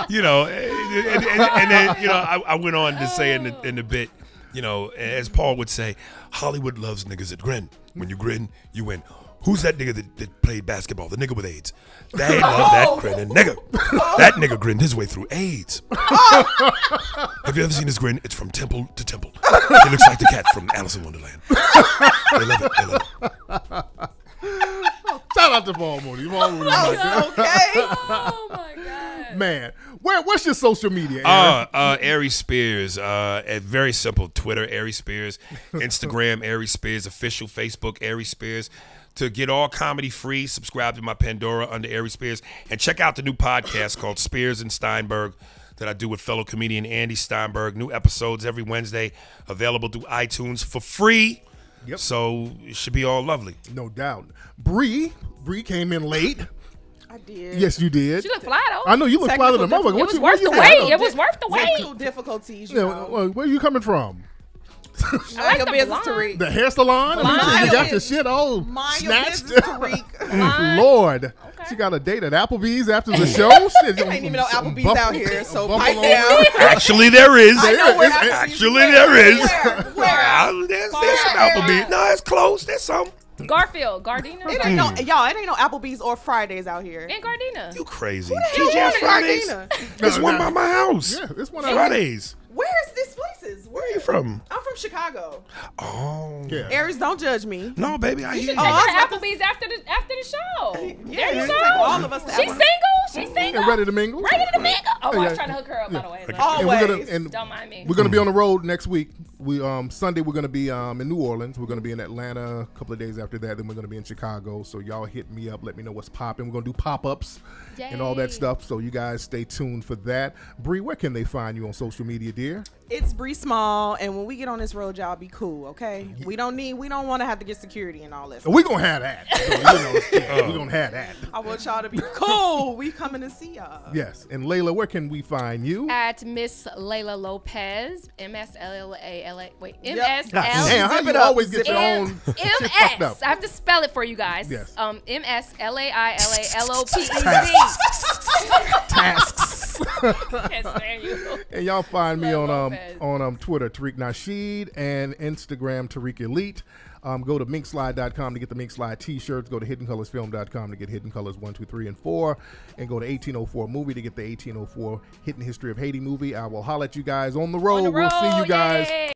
[SPEAKER 3] and then, I went on to say in the bit, as Paul would say, Hollywood loves niggas that grin. When you grin, you win. Who's that nigga that played basketball? The nigga with AIDS. They love that grinning nigga. That nigga grinned his way through AIDS. Have you ever seen his grin? It's from temple to temple. He looks like the cat from Alice in Wonderland. They love it. They love it.
[SPEAKER 1] Shout out to Paul Mooney. Paul Mooney like that.
[SPEAKER 4] Okay.
[SPEAKER 2] Oh my God.
[SPEAKER 1] Man, what's your social media, Aaron?
[SPEAKER 3] Aries Spears. Very simple. Twitter, Aries Spears. Instagram, Aries Spears. Official Facebook, Aries Spears. To get all comedy free, subscribe to my Pandora under Aries Spears. And check out the new podcast called Spears and Steinberg that I do with fellow comedian Andy Steinberg. New episodes every Wednesday, available through iTunes for free.
[SPEAKER 1] Yep.
[SPEAKER 3] So it should be all lovely.
[SPEAKER 1] No doubt. Bree came in late.
[SPEAKER 4] I did.
[SPEAKER 1] Yes, you did.
[SPEAKER 2] She looked fly though.
[SPEAKER 1] I know you look fly to the motherfucker.
[SPEAKER 2] It was worth the wait. It was worth the
[SPEAKER 4] Technical
[SPEAKER 2] wait.
[SPEAKER 4] difficulties,
[SPEAKER 1] Where are you coming from?
[SPEAKER 4] Mind your
[SPEAKER 2] the
[SPEAKER 4] business,
[SPEAKER 2] blonde.
[SPEAKER 4] Tariq.
[SPEAKER 1] The hair salon?
[SPEAKER 4] Mind
[SPEAKER 1] You got
[SPEAKER 4] your
[SPEAKER 1] your shit all
[SPEAKER 4] Mind your
[SPEAKER 1] snatched.
[SPEAKER 4] business, Tariq.
[SPEAKER 1] Lord.
[SPEAKER 2] Okay.
[SPEAKER 1] She got a date at Applebee's after the show. Shit,
[SPEAKER 4] You ain't even know
[SPEAKER 1] some
[SPEAKER 4] Applebee's out here, so pipe
[SPEAKER 1] buffalo-
[SPEAKER 4] down.
[SPEAKER 3] Actually, there is.
[SPEAKER 4] I know where
[SPEAKER 3] Actually, there is.
[SPEAKER 4] Where?
[SPEAKER 3] There's some Applebee's. No, it's close. There's some.
[SPEAKER 2] Garfield, Gardena.
[SPEAKER 4] It ain't no, y'all. It ain't no Applebee's or Fridays out here.
[SPEAKER 2] And Gardena.
[SPEAKER 3] You crazy.
[SPEAKER 4] hell
[SPEAKER 3] TGI
[SPEAKER 4] wanted
[SPEAKER 3] Fridays.
[SPEAKER 4] Gardena?
[SPEAKER 3] There's one by my house.
[SPEAKER 1] Yeah, this one out
[SPEAKER 3] Fridays.
[SPEAKER 4] Where's this places?
[SPEAKER 3] Where are you from?
[SPEAKER 4] I'm from Chicago.
[SPEAKER 3] Oh.
[SPEAKER 1] Yeah.
[SPEAKER 4] Aries, don't judge me.
[SPEAKER 3] No, baby, I hear
[SPEAKER 2] Take
[SPEAKER 3] you.
[SPEAKER 2] her
[SPEAKER 4] I
[SPEAKER 2] to
[SPEAKER 4] was about
[SPEAKER 2] Applebee's after the show.
[SPEAKER 4] Yeah,
[SPEAKER 2] there you
[SPEAKER 4] take
[SPEAKER 2] go.
[SPEAKER 4] all of us to
[SPEAKER 2] She's
[SPEAKER 4] Applebee's.
[SPEAKER 2] single. She's single.
[SPEAKER 1] And ready to mingle?
[SPEAKER 2] Ready to mingle. Oh, I
[SPEAKER 1] Yeah.
[SPEAKER 2] was trying to hook her up, by the way.
[SPEAKER 1] And
[SPEAKER 4] Always.
[SPEAKER 2] Don't mind me.
[SPEAKER 1] we're gonna be on the road next week. We Sunday we're gonna be in New Orleans. We're gonna be in Atlanta a couple of days after that. Then we're gonna be in Chicago. So y'all hit me up. Let me know what's popping. We're gonna do pop-ups and all that
[SPEAKER 2] Yay.
[SPEAKER 1] stuff. So you guys stay tuned for that. Bree, where can they find you on social media, dear?
[SPEAKER 4] It's Bree Small, and when we get on this road, y'all be cool, okay? We don't want to have to get security and all this.
[SPEAKER 1] We're gonna have that. So, we're gonna have that.
[SPEAKER 4] I want y'all to be cool. We coming to see y'all.
[SPEAKER 1] Yes. And Layla, where can we find you?
[SPEAKER 2] At Miss Layla Lopez, MSLLA. Wait,
[SPEAKER 4] Yep.
[SPEAKER 2] MSL.
[SPEAKER 1] Damn, how
[SPEAKER 4] Zip
[SPEAKER 1] you
[SPEAKER 4] it up,
[SPEAKER 1] always get
[SPEAKER 4] zip
[SPEAKER 1] your
[SPEAKER 4] it
[SPEAKER 1] own shit fucked up?
[SPEAKER 2] MS. I have to spell it for you guys.
[SPEAKER 1] Yes.
[SPEAKER 2] MSLAILALOPEZ.
[SPEAKER 1] Tasks.
[SPEAKER 2] Can't stand you.
[SPEAKER 1] And y'all find me
[SPEAKER 2] Lopez.
[SPEAKER 1] on Twitter, Tariq Nasheed, and Instagram, Tariq Elite. Go to minkslide.com to get the Mink Slide t-shirts. Go to hiddencolorsfilm.com to get Hidden Colors 1, 2, 3, and 4. And go to 1804 Movie to get the 1804 Hidden History of Haiti movie. I will holler at you guys on the road.
[SPEAKER 2] On the
[SPEAKER 1] We'll see you
[SPEAKER 2] road,
[SPEAKER 1] guys
[SPEAKER 2] yay.